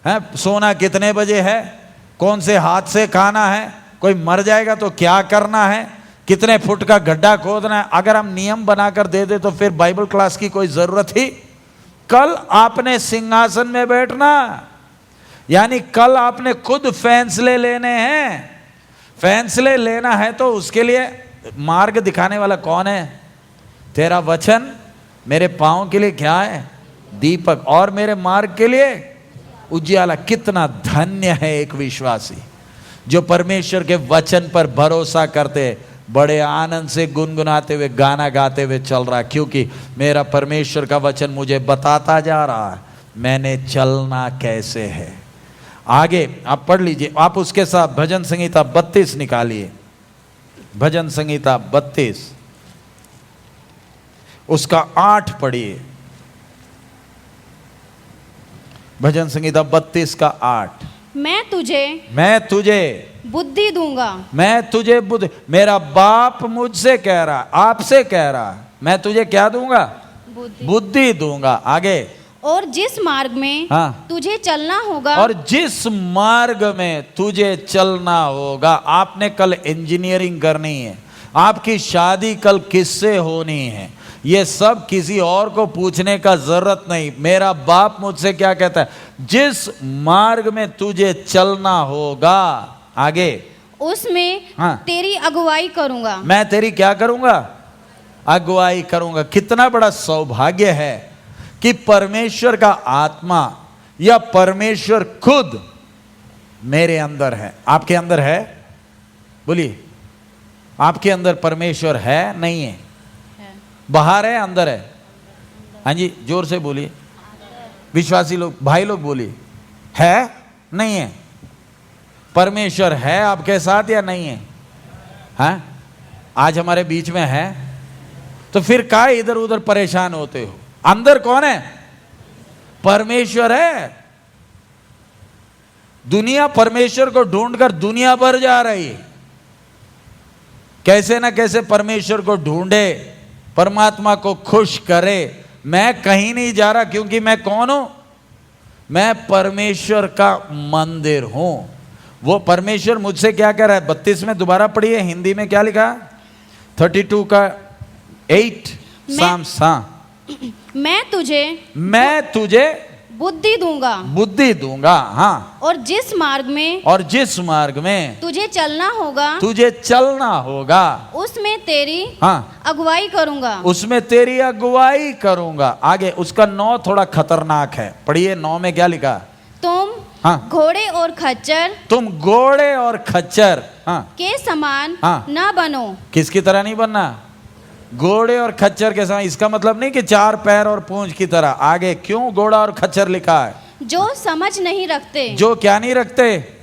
है, सोना कितने बजे है, कौन से हाथ से खाना है, कोई मर जाएगा तो क्या करना है, कितने फुट का गड्ढा खोदना है। अगर हम नियम बनाकर दे दे तो फिर बाइबल क्लास की कोई जरूरत ही। कल आपने सिंहासन में बैठना, यानी कल आपने खुद फैसले लेने हैं। फैसले लेना है तो उसके लिए मार्ग दिखाने वाला कौन है? तेरा वचन मेरे पांव के लिए क्या है? दीपक, और मेरे मार्ग के लिए उजियाला। कितना धन्य है एक विश्वासी जो परमेश्वर के वचन पर भरोसा करते, बड़े आनंद से गुनगुनाते हुए गाना गाते हुए चल रहा, क्योंकि मेरा परमेश्वर का वचन मुझे बताता जा रहा है मैंने चलना कैसे है। आगे आप पढ़ लीजिए, आप उसके साथ भजन संहिता 32 निकालिए। भजन संहिता 32 उसका 8 पढ़िए। भजन संहिता 32 का 8। मैं तुझे बुद्धि दूंगा। मैं तुझे बुद्धि, मेरा बाप मुझसे कह रहा, आपसे कह रहा, मैं तुझे क्या दूंगा? बुद्धि दूंगा। आगे, और जिस मार्ग में हाँ, तुझे चलना होगा, और जिस मार्ग में तुझे चलना होगा। आपने कल इंजीनियरिंग करनी है, आपकी शादी कल किससे होनी है, ये सब किसी और को पूछने का जरूरत नहीं। मेरा बाप मुझसे क्या कहता है? जिस मार्ग में तुझे चलना होगा, आगे, उसमें हाँ, तेरी अगुवाई करूंगा। मैं तेरी क्या करूंगा? अगुवाई करूंगा। कितना बड़ा सौभाग्य है कि परमेश्वर का आत्मा या परमेश्वर खुद मेरे अंदर है। आपके अंदर है? बोलिए, आपके अंदर परमेश्वर है नहीं है? बाहर है, अंदर है? हाँ जी, जोर से बोलिए। विश्वासी लोग, भाई लोग बोलिए, है नहीं है? परमेश्वर है आपके साथ या नहीं है? हाँ, आज हमारे बीच में है, तो फिर काहे इधर उधर परेशान होते हो? अंदर कौन है? परमेश्वर है। दुनिया परमेश्वर को ढूंढकर दुनिया भर जा रही है। कैसे ना कैसे परमेश्वर को ढूंढे, परमात्मा को खुश करे। मैं कहीं नहीं जा रहा, क्योंकि मैं कौन हूं? मैं परमेश्वर का मंदिर हूं। वो परमेश्वर मुझसे क्या कह रहा है? 32 में दोबारा पढ़िए, हिंदी में क्या लिखा? 32 का 8 साम्स। हाँ, मैं तुझे बुद्धि दूंगा। हाँ, और जिस मार्ग में तुझे चलना होगा, उसमें तेरी हाँ, अगुवाई करूंगा। उसमें तेरी अगुवाई करूंगा। आगे उसका 9 थोड़ा खतरनाक है, पढ़िए। 9 में क्या लिखा? तुम हाँ, घोड़े और खच्चर हाँ, के समान हाँ, न बनो। किसकी तरह नहीं बनना? घोड़े और खच्चर के समान। इसका मतलब नहीं कि 4 पैर और पूंछ की तरह। आगे, क्यों घोड़ा और खच्चर लिखा है? जो समझ नहीं रखते। जो क्या नहीं रखते?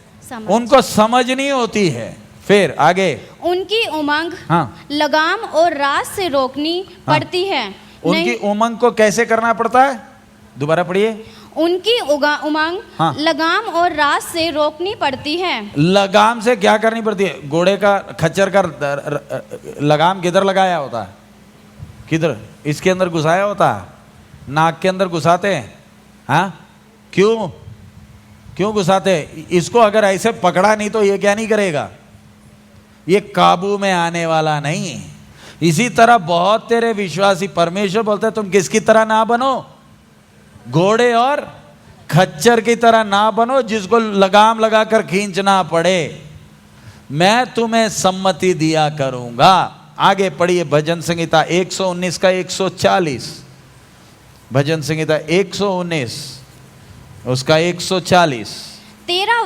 उनको समझ नहीं होती है। फिर आगे, उनकी उमंग, हाँ, लगाम और रास से रोकनी पड़ती है। उनकी उमंग को कैसे करना पड़ता है? दोबारा पढ़िए। उनकी उमंग, हाँ, लगाम और रास से रोकनी पड़ती है। लगाम से क्या करनी पड़ती है? घोड़े का, खच्चर का लगाम किधर लगाया होता है? किधर? इसके अंदर घुसाया होता है, नाक के अंदर घुसाते हैं। हाँ, क्यों घुसाते? इसको अगर ऐसे पकड़ा नहीं तो ये क्या नहीं करेगा? ये काबू में आने वाला नहीं। इसी तरह बहुत तेरे विश्वासी, परमेश्वर बोलते हैं तुम किसकी तरह ना बनो? घोड़े और खच्चर की तरह ना बनो, जिसको लगाम लगाकर खींचना पड़े। मैं तुम्हें सम्मति दिया करूंगा। आगे पढ़िए, भजन संहिता 119 का 140। भजन संहिता 119 उसका 140। तेरा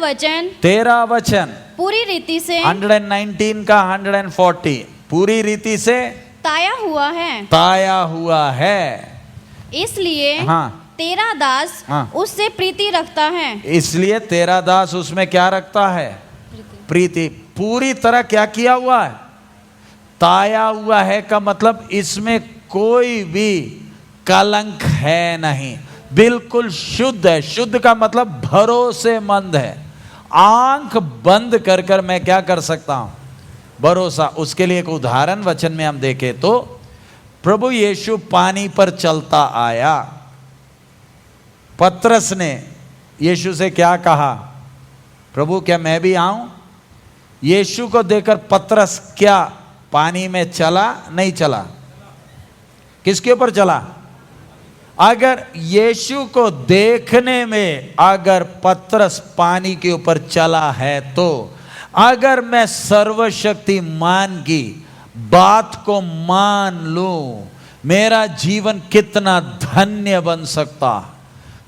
वचन पूरी रीति से, 119 का 140, पूरी रीति से ताया हुआ है। इसलिए हाँ, तेरा दास हाँ, उससे प्रीति रखता है। इसलिए तेरा दास उसमें क्या रखता है? प्रीति। पूरी तरह क्या किया हुआ है? ताया हुआ है का मतलब इसमें कोई भी कलंक है नहीं, बिल्कुल शुद्ध है। शुद्ध का मतलब भरोसेमंद है। आंख बंद कर कर मैं क्या कर सकता हूं? भरोसा। उसके लिए एक उदाहरण वचन में हम देखें तो, प्रभु यीशु पानी पर चलता आया। पतरस ने यीशु से क्या कहा? प्रभु क्या मैं भी आऊं? यीशु को देखकर पतरस क्या पानी में चला? नहीं चला। किसके ऊपर चला? अगर यीशु को देखने में अगर पतरस पानी के ऊपर चला है, तो अगर मैं सर्वशक्तिमान की बात को मान लूं, मेरा जीवन कितना धन्य बन सकता,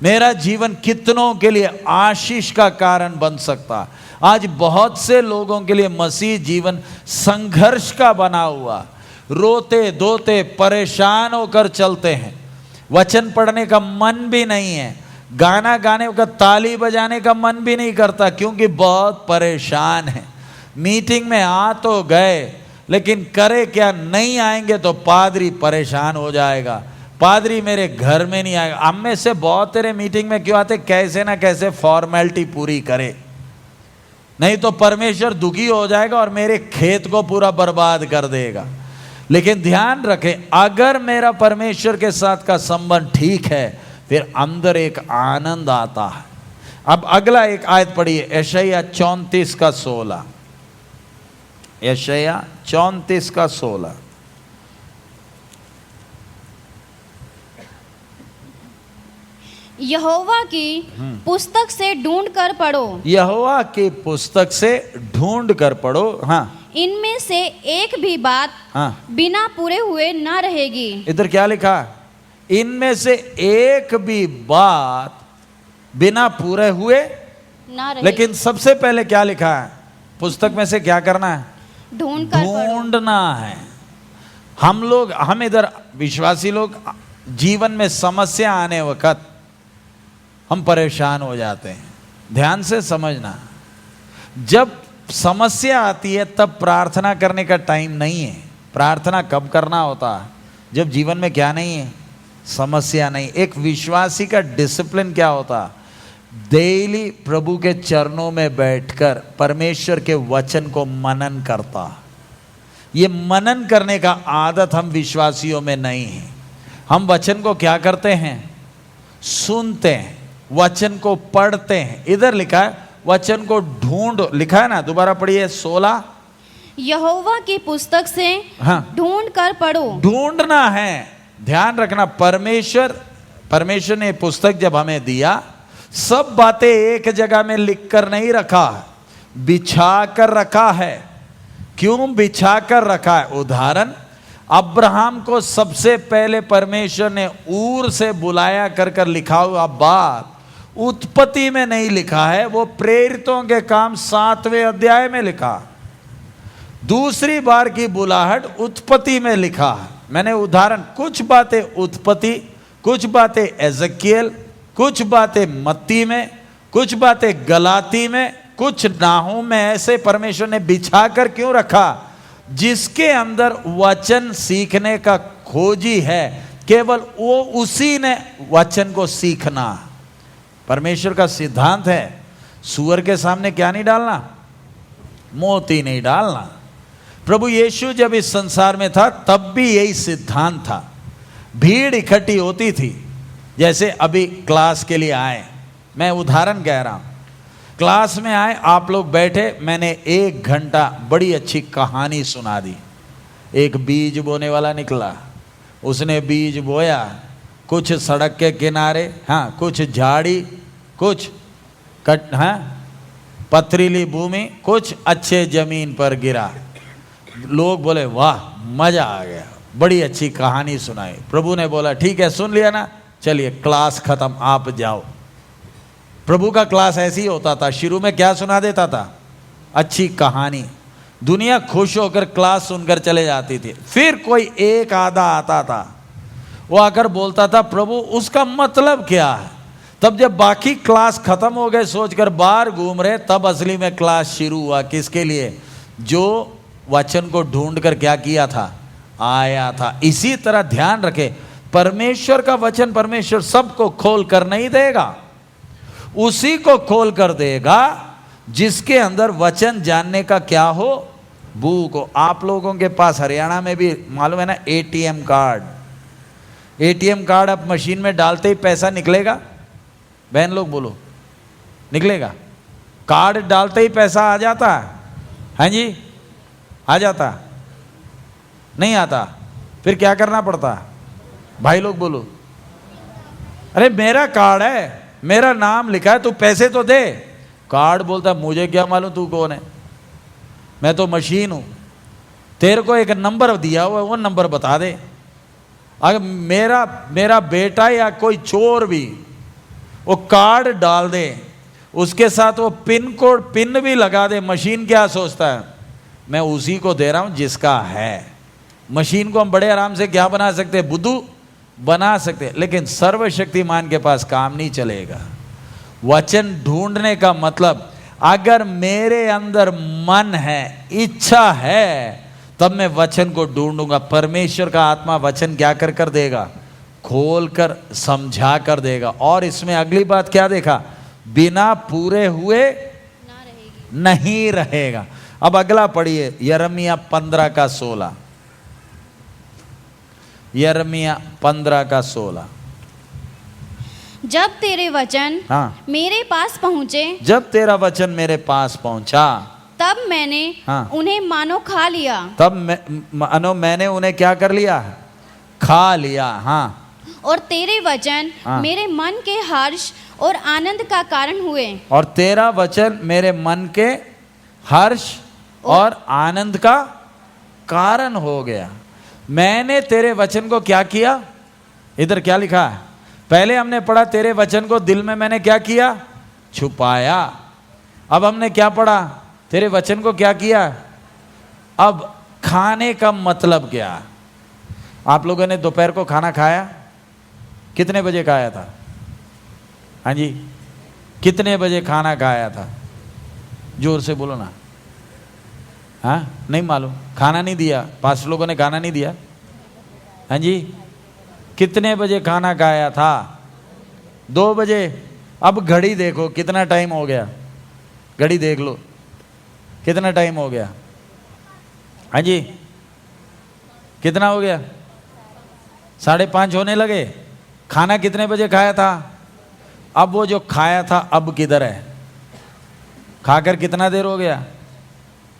मेरा जीवन कितनों के लिए आशीष का कारण बन सकता। आज बहुत से लोगों के लिए मसीह जीवन संघर्ष का बना हुआ, रोते धोते परेशान होकर चलते हैं, वचन पढ़ने का मन भी नहीं है, गाना गाने का, ताली बजाने का मन भी नहीं करता, क्योंकि बहुत परेशान है। मीटिंग में आ तो गए, लेकिन करे क्या, नहीं आएंगे तो पादरी परेशान हो जाएगा, पादरी मेरे घर में नहीं आएगा। हम में से बहुत तेरे मीटिंग में क्यों आते, कैसे ना कैसे फॉर्मेलिटी पूरी करे, नहीं तो परमेश्वर दुखी हो जाएगा और मेरे खेत को पूरा बर्बाद कर देगा। लेकिन ध्यान रखें, अगर मेरा परमेश्वर के साथ का संबंध ठीक है, फिर अंदर एक आनंद आता है। अब अगला एक आयत पढ़िए, यशायाह 34 का 16। यशायाह 34 का 16। यहोवा की पुस्तक से ढूंढ कर पढ़ो, यहोवा की पुस्तक से ढूंढ कर पढ़ो। हाँ, इनमें से एक भी बात हाँ, बिना पूरे हुए ना रहेगी। इधर क्या लिखा, इनमें से एक भी बात बिना पूरे हुए ना रहेगी। लेकिन सबसे पहले क्या लिखा है, पुस्तक में से क्या करना है, ढूंढ कर पढ़ो। ढूंढना है। हम इधर विश्वासी लोग जीवन में समस्या आने वक्त हम परेशान हो जाते हैं। ध्यान से समझना, जब समस्या आती है तब प्रार्थना करने का टाइम नहीं है। प्रार्थना कब करना होता है, जब जीवन में क्या नहीं है, समस्या नहीं। एक विश्वासी का डिसिप्लिन क्या होता, डेली प्रभु के चरणों में बैठकर परमेश्वर के वचन को मनन करता। ये मनन करने का आदत हम विश्वासियों में नहीं है। हम वचन को क्या करते हैं, सुनते हैं, वचन को पढ़ते हैं। इधर लिखा है वचन को ढूंढ, लिखा है ना, दोबारा पढ़िए 16। यहोवा की पुस्तक से हाँ, ढूंढ कर पढ़ो। ढूंढना है। ध्यान रखना, परमेश्वर ने पुस्तक जब हमें दिया, सब बातें एक जगह में लिख कर नहीं रखा, बिछा कर रखा है। क्यों बिछा कर रखा है? उदाहरण, अब्राहम को सबसे पहले परमेश्वर ने ऊर से बुलाया कर लिखा हुआ बात उत्पत्ति में नहीं लिखा है, वो प्रेरितों के काम 7वें अध्याय में लिखा। दूसरी बार की बुलाहट उत्पत्ति में लिखा है। मैंने उदाहरण, कुछ बातें उत्पत्ति, कुछ बातें एजकियल, कुछ बातें मत्ती में, कुछ बातें गलाती में, कुछ नाहूम में। ऐसे परमेश्वर ने बिछा कर क्यों रखा? जिसके अंदर वचन सीखने का खोजी है, केवल वो उसी ने वचन को सीखना। परमेश्वर का सिद्धांत है, सूअर के सामने क्या नहीं डालना, मोती नहीं डालना। प्रभु यीशु जब इस संसार में था तब भी यही सिद्धांत था। भीड़ इकट्ठी होती थी, जैसे अभी क्लास के लिए आए, मैं उदाहरण कह रहा हूं, क्लास में आए, आप लोग बैठे, मैंने 1 घंटा बड़ी अच्छी कहानी सुना दी। एक बीज बोने वाला निकला, उसने बीज बोया, कुछ सड़क के किनारे, हाँ, कुछ झाड़ी, कुछ पथरीली भूमि, कुछ अच्छे जमीन पर गिरा। लोग बोले वाह, मजा आ गया, बड़ी अच्छी कहानी सुनाई। प्रभु ने बोला ठीक है, सुन लिया ना, चलिए क्लास खत्म, आप जाओ। प्रभु का क्लास ऐसे ही होता था, शुरू में क्या सुना देता था, अच्छी कहानी। दुनिया खुश होकर क्लास सुनकर चले जाती थी। फिर कोई एक आधा आता था, वो आकर बोलता था प्रभु उसका मतलब क्या है। तब जब बाकी क्लास खत्म हो गए सोचकर बाहर घूम रहे, तब असली में क्लास शुरू हुआ। किसके लिए? जो वचन को ढूंढकर क्या किया था, आया था। इसी तरह ध्यान रखे, परमेश्वर का वचन परमेश्वर सबको खोल कर नहीं देगा, उसी को खोल कर देगा जिसके अंदर वचन जानने का क्या हो, भूख हो। आप लोगों के पास हरियाणा में भी मालूम है ना, एटीएम कार्ड, एटीएम कार्ड आप मशीन में डालते ही पैसा निकलेगा। बहन लोग बोलो, निकलेगा? कार्ड डालते ही पैसा आ जाता है? हाँ जी, आ जाता? नहीं आता? फिर क्या करना पड़ता? भाई लोग बोलो, अरे मेरा कार्ड है, मेरा नाम लिखा है, तू पैसे तो दे। कार्ड बोलता मुझे क्या मालूम तू कौन है, मैं तो मशीन हूं, तेरे को एक नंबर दिया हुआ है, वो नंबर बता दे। अगर मेरा बेटा या कोई चोर भी वो कार्ड डाल दे, उसके साथ वो पिन कोड, पिन भी लगा दे, मशीन क्या सोचता है, मैं उसी को दे रहा हूं जिसका है। मशीन को हम बड़े आराम से क्या बना सकते हैं, बुद्धू, बना सकते, लेकिन सर्वशक्तिमान के पास काम नहीं चलेगा। वचन ढूंढने का मतलब, अगर मेरे अंदर मन है, इच्छा है, तब मैं वचन को ढूंढूंगा। परमेश्वर का आत्मा वचन क्या कर कर देगा, खोल कर समझा कर देगा। और इसमें अगली बात क्या देखा, बिना पूरे हुए नहीं रहेगा। अब अगला पढ़िए, यिर्मयाह 15:16। यिर्मयाह 15:16। जब तेरे वचन हाँ, मेरे पास पहुँचे, जब तेरा वचन मेरे पास पहुंचा, तब मैंने हाँ, उन्हें मानो खा लिया। तब मैंने उन्हें क्या कर लिया, खा लिया। हाँ, और तेरे वचन हाँ, मेरे मन के हर्ष और आनंद का कारण हुए। और तेरा वचन मेरे मन के हर्ष और आनंद का कारण हो गया। मैंने तेरे वचन को क्या किया, इधर क्या लिखा है, पहले हमने पढ़ा तेरे वचन को दिल में मैंने क्या किया, छुपाया। अब हमने क्या पढ़ा, तेरे वचन को क्या किया। अब खाने का मतलब क्या। आप लोगों ने दोपहर को खाना खाया, कितने बजे खाया था, हाँ जी, कितने बजे खाना खाया था, जोर से बोलो ना। हाँ, नहीं मालूम, खाना नहीं दिया, 5 लोगों ने खाना नहीं दिया, हाँ जी, कितने बजे खाना खाया था, 2 बजे। अब घड़ी देखो कितना टाइम हो गया, घड़ी देख लो कितना टाइम हो गया, हाँ जी, कितना हो गया, 5:30 होने लगे। खाना कितने बजे खाया था, अब वो जो खाया था अब किधर है, खाकर कितना देर हो गया,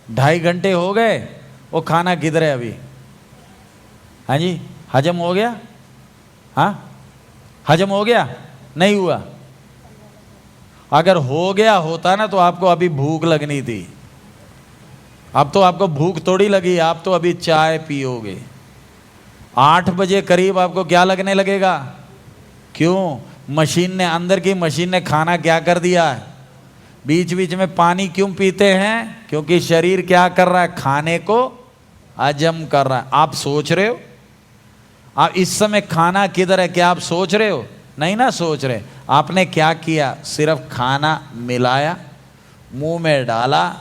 2.5 घंटे हो गए, वो खाना किधर है अभी, हाँ जी, हजम हो गया, हाँ, हजम हो गया, नहीं हुआ। अगर हो गया होता ना तो आपको अभी भूख लगनी थी। अब तो आपको भूख थोड़ी लगी, आप तो अभी चाय पियोगे। 8 बजे करीब आपको क्या लगने लगेगा, क्यों, मशीन ने, अंदर की मशीन ने खाना क्या कर दिया है। बीच बीच में पानी क्यों पीते हैं, क्योंकि शरीर क्या कर रहा है, खाने को हजम कर रहा है। आप सोच रहे हो, आप इस समय खाना किधर है, क्या आप सोच रहे हो, नहीं ना सोच रहे। आपने क्या किया, सिर्फ खाना मिलाया, मुंह में डाला,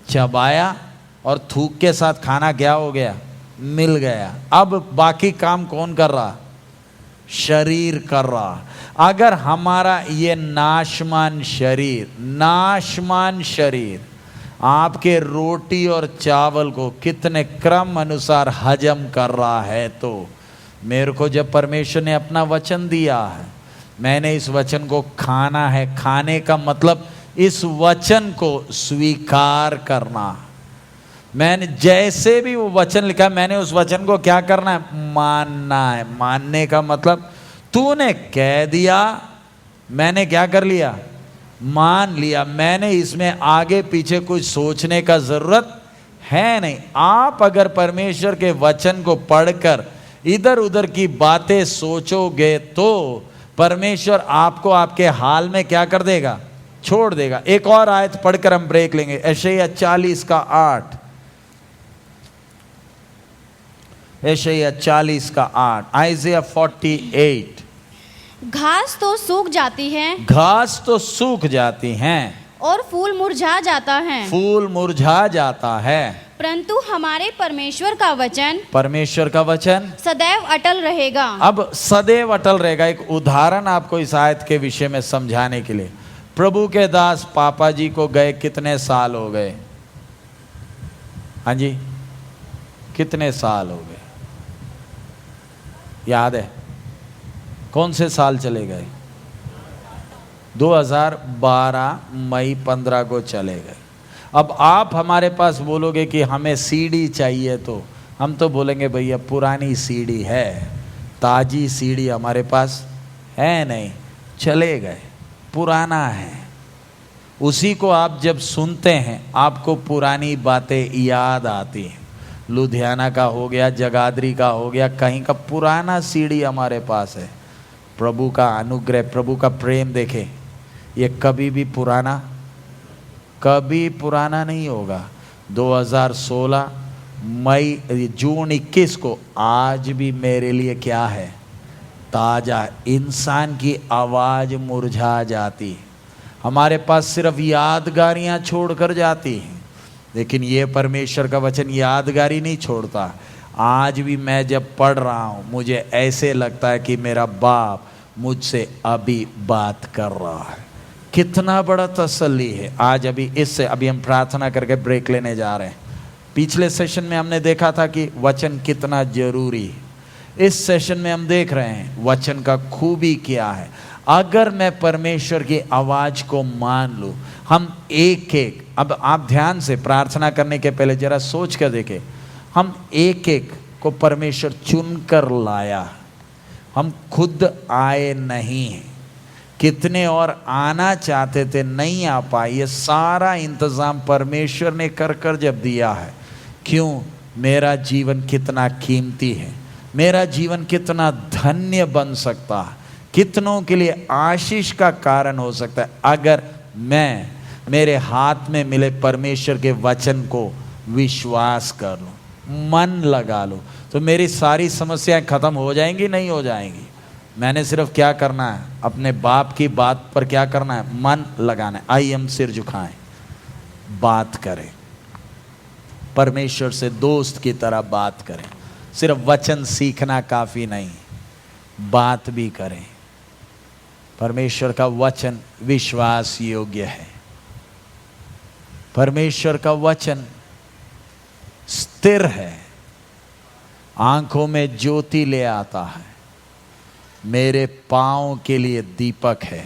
चबाया और थूक के साथ खाना क्या हो गया, मिल गया। अब बाकी काम कौन कर रहा, शरीर कर रहा। अगर हमारा ये नाशमान शरीर आपके रोटी और चावल को कितने क्रम अनुसार हजम कर रहा है, तो मेरे को जब परमेश्वर ने अपना वचन दिया है, मैंने इस वचन को खाना है। खाने का मतलब इस वचन को स्वीकार करना। मैंने जैसे भी वो वचन लिखा, मैंने उस वचन को क्या करना है, मानना है। मानने का मतलब तूने कह दिया, मैंने क्या कर लिया, मान लिया। मैंने इसमें आगे पीछे कुछ सोचने का जरूरत है नहीं। आप अगर परमेश्वर के वचन को पढ़कर इधर उधर की बातें सोचोगे तो परमेश्वर आपको आपके हाल में क्या कर देगा, छोड़ देगा। एक और आयत पढ़कर हम ब्रेक लेंगे, यशायाह 40:8। यशायाह 40:8, आइज़िया 48। घास तो सूख जाती है, घास तो सूख जाती हैं और फूल मुरझा जाता है, फूल मुरझा जाता है, परंतु हमारे परमेश्वर का वचन, परमेश्वर का वचन सदैव अटल रहेगा। अब सदैव अटल रहेगा। एक उदाहरण आपको इस आयत के विषय में समझाने के लिए, प्रभु के दास पापा जी को गए कितने साल हो गए, हाँ जी, कितने साल हो गए, याद है, कौन से साल चले गए, 2012 मई 15 को चले गए। अब आप हमारे पास बोलोगे कि हमें सीडी चाहिए, तो हम तो बोलेंगे भैया पुरानी सीडी है, ताजी सीडी हमारे पास है नहीं, चले गए, पुराना है। उसी को आप जब सुनते हैं आपको पुरानी बातें याद आती हैं। लुधियाना का हो गया, जगाधरी का हो गया, कहीं का पुराना सीडी हमारे पास है। प्रभु का अनुग्रह, प्रभु का प्रेम देखें, ये कभी भी पुराना नहीं होगा। 2016 जून 21 को आज भी मेरे लिए क्या है, ताजा। इंसान की आवाज मुरझा जाती है, हमारे पास सिर्फ यादगारियां छोड़कर जाती हैं, लेकिन ये परमेश्वर का वचन यादगारी नहीं छोड़ता। आज भी मैं जब पढ़ रहा हूँ मुझे ऐसे लगता है कि मेरा बाप मुझसे अभी बात कर रहा है। कितना बड़ा तसल्ली है। आज अभी हम प्रार्थना करके ब्रेक लेने जा रहे हैं। पिछले सेशन में हमने देखा था कि वचन कितना जरूरी है। इस सेशन में हम देख रहे हैं वचन का खूबी क्या है। अगर मैं परमेश्वर की आवाज को मान लूं, हम एक एक, अब आप ध्यान से प्रार्थना करने के पहले जरा सोच कर देखें, हम एक एक को परमेश्वर चुनकर लाया, हम खुद आए नहीं हैं। कितने और आना चाहते थे, नहीं आ पाए। ये सारा इंतजाम परमेश्वर ने कर जब दिया है। क्यों? मेरा जीवन कितना कीमती है, मेरा जीवन कितना धन्य बन सकता है, कितनों के लिए आशीष का कारण हो सकता है अगर मैं मेरे हाथ में मिले परमेश्वर के वचन को विश्वास कर लूं, मन लगा लूं, तो मेरी सारी समस्याएं खत्म हो जाएंगी? नहीं हो जाएंगी। मैंने सिर्फ क्या करना है, अपने बाप की बात पर क्या करना है, मन लगाना है। आइए हम सिर झुकाएं, बात करें, परमेश्वर से दोस्त की तरह बात करें। सिर्फ वचन सीखना काफी नहीं, बात भी करें। परमेश्वर का वचन विश्वास योग्य है, परमेश्वर का वचन स्थिर है, आंखों में ज्योति ले आता है, मेरे पांव के लिए दीपक है।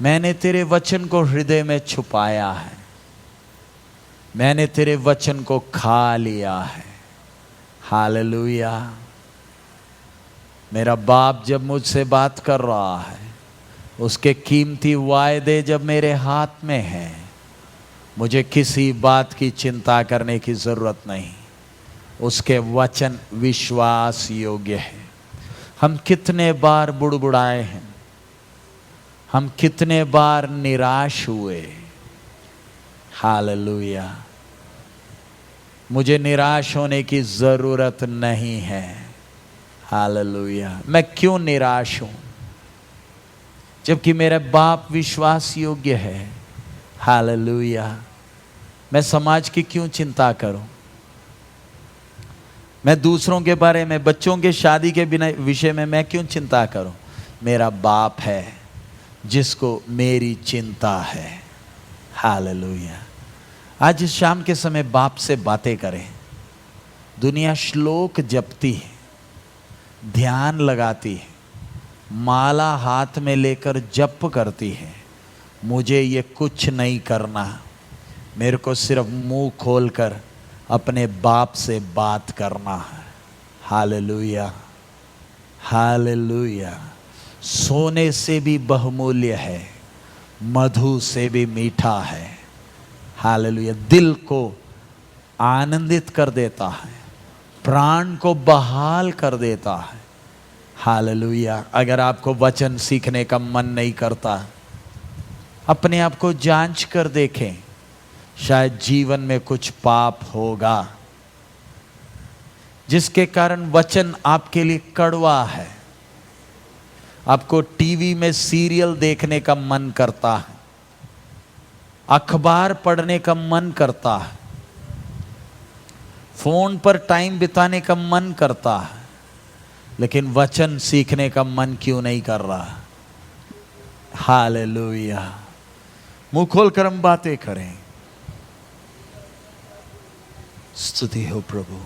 मैंने तेरे वचन को हृदय में छुपाया है, मैंने तेरे वचन को खा लिया है। हालेलुया। मेरा बाप जब मुझसे बात कर रहा है, उसके कीमती वायदे जब मेरे हाथ में हैं, मुझे किसी बात की चिंता करने की जरूरत नहीं। उसके वचन विश्वास योग्य है। हम कितने बार बुड़बुड़ाए हैं, हम कितने बार निराश हुए। हालेलुया। मुझे निराश होने की जरूरत नहीं है। हालेलुया। मैं क्यों निराश हूं जबकि मेरा बाप विश्वास योग्य है। हालेलुया। मैं समाज की क्यों चिंता करूं, मैं दूसरों के बारे में, बच्चों के शादी के बिना विषय में मैं क्यों चिंता करूं। मेरा बाप है जिसको मेरी चिंता है। हालेलुया। आज इस शाम के समय बाप से बातें करें। दुनिया श्लोक जपती है, ध्यान लगाती है, माला हाथ में लेकर जप करती है। मुझे ये कुछ नहीं करना, मेरे को सिर्फ मुंह खोलकर अपने बाप से बात करना है। हालेलुया। हालेलुया। सोने से भी बहुमूल्य है, मधु से भी मीठा है। हालेलुया। दिल को आनंदित कर देता है, प्राण को बहाल कर देता है। हालेलुया। अगर आपको वचन सीखने का मन नहीं करता, अपने आप को जांच कर देखें, शायद जीवन में कुछ पाप होगा जिसके कारण वचन आपके लिए कड़वा है। आपको टीवी में सीरियल देखने का मन करता है, अखबार पढ़ने का मन करता है, फोन पर टाइम बिताने का मन करता है, लेकिन वचन सीखने का मन क्यों नहीं कर रहा। हालेलुया। मुंह खोलकर हम बातें करें। स्तुति हो प्रभु।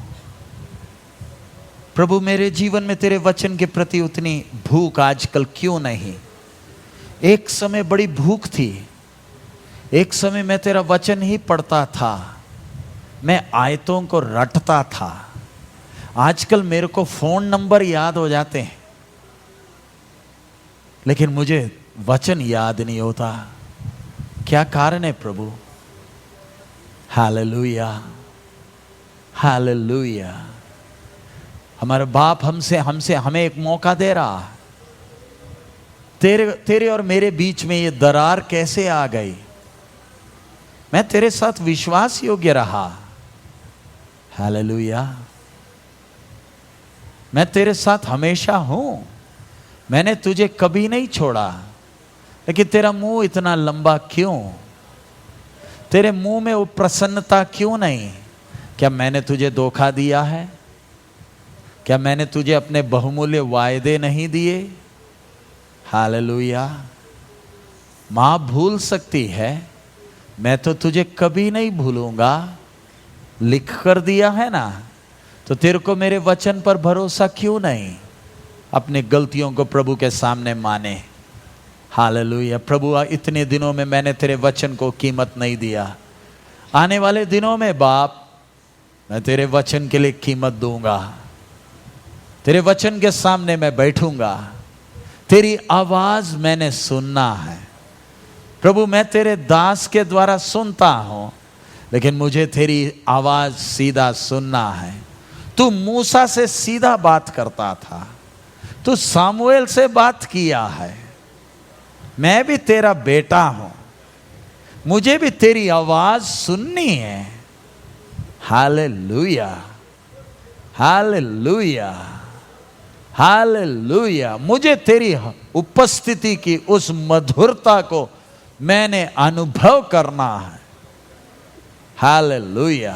प्रभु, मेरे जीवन में तेरे वचन के प्रति उतनी भूख आजकल क्यों नहीं। एक समय बड़ी भूख थी, एक समय मैं तेरा वचन ही पढ़ता था, मैं आयतों को रटता था। आजकल मेरे को फोन नंबर याद हो जाते हैं, लेकिन मुझे वचन याद नहीं होता। क्या कारण है प्रभु। हालेलुया। हालेलुया। हमारे बाप हमें एक मौका दे रहा है। तेरे और मेरे बीच में ये दरार कैसे आ गई। मैं तेरे साथ विश्वास योग्य रहा। हालेलुया। मैं तेरे साथ हमेशा हूं, मैंने तुझे कभी नहीं छोड़ा, लेकिन तेरा मुंह इतना लंबा क्यों? तेरे मुंह में वो प्रसन्नता क्यों नहीं? क्या मैंने तुझे धोखा दिया है? क्या मैंने तुझे अपने बहुमूल्य वायदे नहीं दिए? हालेलुया। मां भूल सकती है, मैं तो तुझे कभी नहीं भूलूंगा। लिख कर दिया है ना, तो तेरे को मेरे वचन पर भरोसा क्यों नहीं? अपनी गलतियों को प्रभु के सामने माने। हालेलुया। प्रभु, इतने दिनों में मैंने तेरे वचन को कीमत नहीं दिया, आने वाले दिनों में बाप मैं तेरे वचन के लिए कीमत दूंगा। तेरे वचन के सामने मैं बैठूंगा, तेरी आवाज मैंने सुनना है। प्रभु, मैं तेरे दास के द्वारा सुनता हूं, लेकिन मुझे तेरी आवाज सीधा सुनना है। तू मूसा से सीधा बात करता था, तू सामुएल से बात किया है। मैं भी तेरा बेटा हूं, मुझे भी तेरी आवाज सुननी है। Hallelujah, hallelujah, hallelujah. मुझे तेरी उपस्थिति की उस मधुरता को मैंने अनुभव करना है। Hallelujah,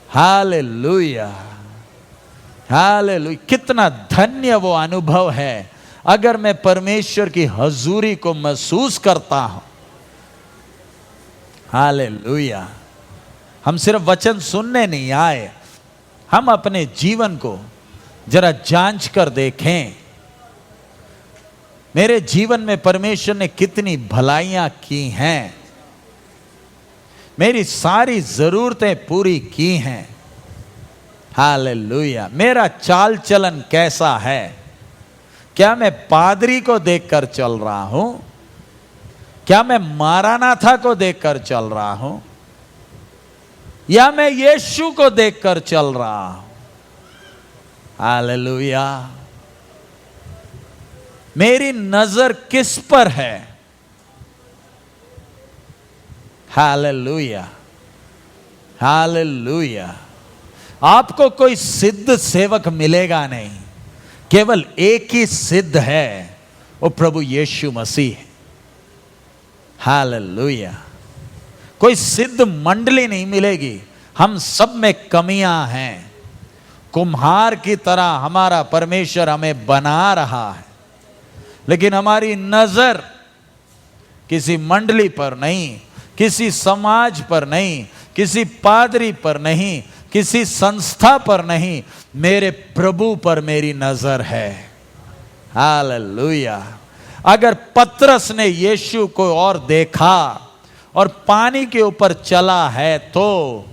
hallelujah, hallelujah. कितना धन्य वो अनुभव है अगर मैं परमेश्वर की हजूरी को महसूस करता हूं। हालेलुया। हम सिर्फ वचन सुनने नहीं आए, हम अपने जीवन को जरा जांच कर देखें। मेरे जीवन में परमेश्वर ने कितनी भलाइयां की हैं, मेरी सारी जरूरतें पूरी की हैं। हालेलुया। मेरा चाल चलन कैसा है? क्या मैं पादरी को देखकर चल रहा हूं? क्या मैं मारानाथा को देखकर चल रहा हूं, या मैं यीशु को देखकर चल रहा हूं? हालेलुया। मेरी नजर किस पर है? Hallelujah, hallelujah. आपको कोई सिद्ध सेवक मिलेगा नहीं, केवल एक ही सिद्ध है, वो प्रभु यीशु मसीह है। हालेलुया। कोई सिद्ध मंडली नहीं मिलेगी, हम सब में कमियां हैं। कुम्हार की तरह हमारा परमेश्वर हमें बना रहा है, लेकिन हमारी नजर किसी मंडली पर नहीं, किसी समाज पर नहीं, किसी पादरी पर नहीं, किसी संस्था पर नहीं, मेरे प्रभु पर मेरी नजर है। हालेलुया। अगर पतरस ने यीशु को और देखा और पानी के ऊपर चला है, तो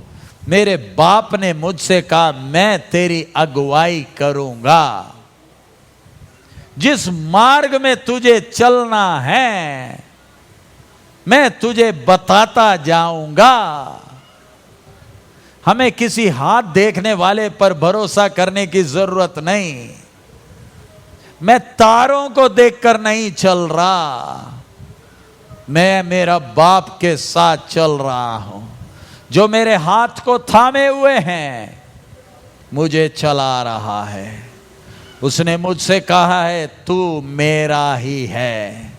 मेरे बाप ने मुझसे कहा मैं तेरी अगुवाई करूंगा। जिस मार्ग में तुझे चलना है मैं तुझे बताता जाऊंगा। हमें किसी हाथ देखने वाले पर भरोसा करने की जरूरत नहीं। मैं तारों को देखकर नहीं चल रहा, मैं मेरा बाप के साथ चल रहा हूं, जो मेरे हाथ को थामे हुए हैं, मुझे चला रहा है। उसने मुझसे कहा है तू मेरा ही है।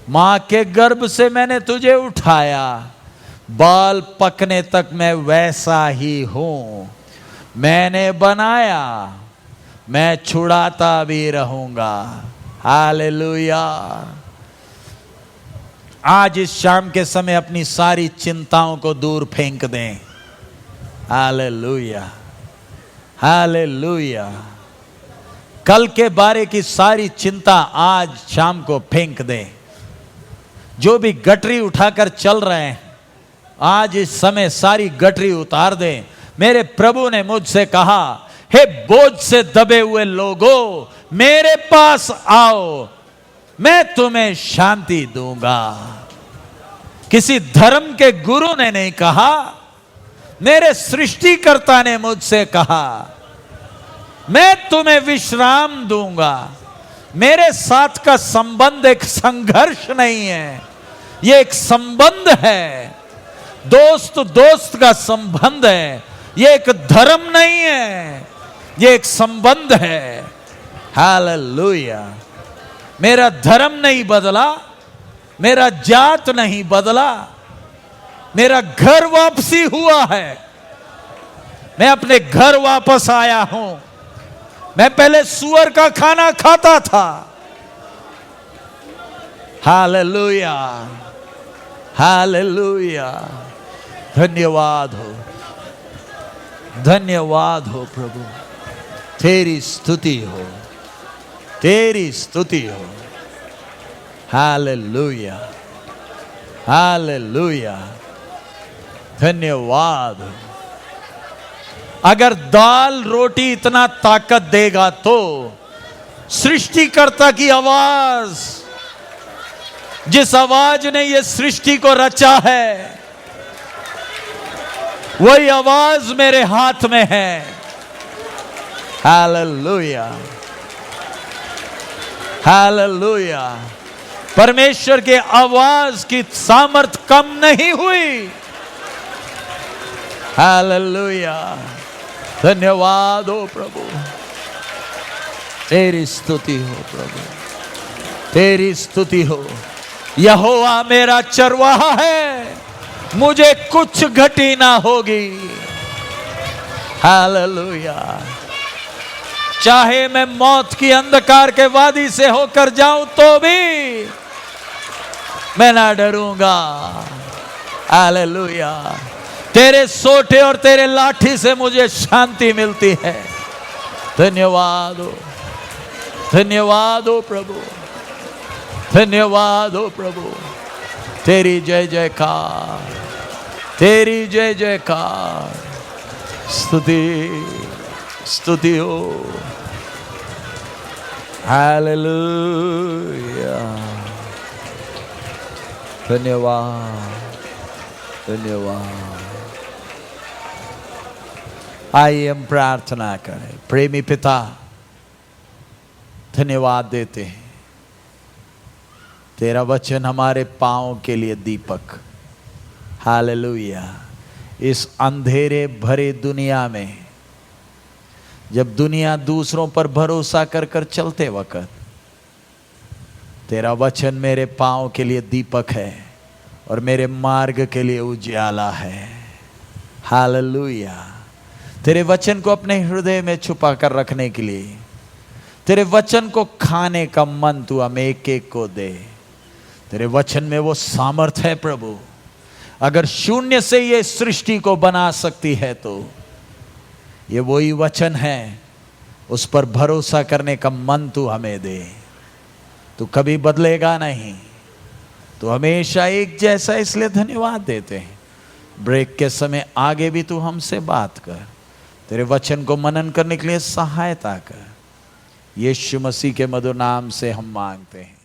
मां के गर्भ से मैंने तुझे उठाया, बाल पकने तक मैं वैसा ही हूं। मैंने बनाया, मैं छुड़ाता भी रहूंगा। हालेलुया। आज इस शाम के समय अपनी सारी चिंताओं को दूर फेंक दें। Hallelujah, hallelujah. कल के बारे की सारी चिंता आज शाम को फेंक दें। जो भी गटरी उठाकर चल रहे हैं, आज इस समय सारी गटरी उतार दें। मेरे प्रभु ने मुझसे कहा, हे बोझ से दबे हुए लोगों, मेरे पास आओ, मैं तुम्हें शांति दूंगा। किसी धर्म के गुरु ने नहीं कहा, मेरे सृष्टिकर्ता ने मुझसे कहा मैं तुम्हें विश्राम दूंगा। मेरे साथ का संबंध एक संघर्ष नहीं है, ये एक संबंध है। दोस्त दोस्त का संबंध है, ये एक धर्म नहीं है, ये एक संबंध है। हालेलुया। मेरा धर्म नहीं बदला, मेरा जात नहीं बदला, मेरा घर वापसी हुआ है। मैं अपने घर वापस आया हूं। मैं पहले सुअर का खाना खाता था। Hallelujah, hallelujah. धन्यवाद हो, धन्यवाद हो प्रभु। तेरी स्तुति हो, तेरी स्तुति हो। Hallelujah, hallelujah. धन्यवाद हो। अगर दाल रोटी इतना ताकत देगा तो सृष्टिकर्ता की आवाज, जिस आवाज ने यह सृष्टि को रचा है, वही आवाज मेरे हाथ में है। Hallelujah, hallelujah. परमेश्वर के आवाज की सामर्थ कम नहीं हुई। हालेलुया। धन्यवाद हो प्रभु। तेरी स्तुति हो प्रभु, तेरी स्तुति हो। यहोवा मेरा चरवाहा है, मुझे कुछ घटी ना होगी। हालेलुया। चाहे मैं मौत की अंधकार के वादी से होकर जाऊं तो भी मैं ना डरूंगा। हालेलुया। तेरे सोटे और तेरे लाठी से मुझे शांति मिलती है। धन्यवाद हो, धन्यवाद हो प्रभु, धन्यवाद हो प्रभु। तेरी जय जयकार, तेरी जय जयकार। स्तुति, स्तुति हो। हालेलुया। धन्यवाद, धन्यवाद। आइए हम प्रार्थना करें। प्रेमी पिता, धन्यवाद देते हैं। तेरा वचन हमारे पांव के लिए दीपक। हालेलुया। इस अंधेरे भरे दुनिया में, जब दुनिया दूसरों पर भरोसा कर कर चलते वक्त, तेरा वचन मेरे पांव के लिए दीपक है और मेरे मार्ग के लिए उजियाला है। हालेलुया। तेरे वचन को अपने हृदय में छुपा कर रखने के लिए, तेरे वचन को खाने का मन तू हमें एक एक को दे। तेरे वचन में वो सामर्थ है प्रभु, अगर शून्य से ये सृष्टि को बना सकती है तो ये वही वचन है। उस पर भरोसा करने का मन तू हमें दे। तू कभी बदलेगा नहीं, तू हमेशा एक जैसा, इसलिए धन्यवाद देते हैं। ब्रेक के समय आगे भी तू हमसे बात कर, तेरे वचन को मनन करने के लिए सहायता कर। यीशु मसीह के मधुर नाम से हम मांगते हैं।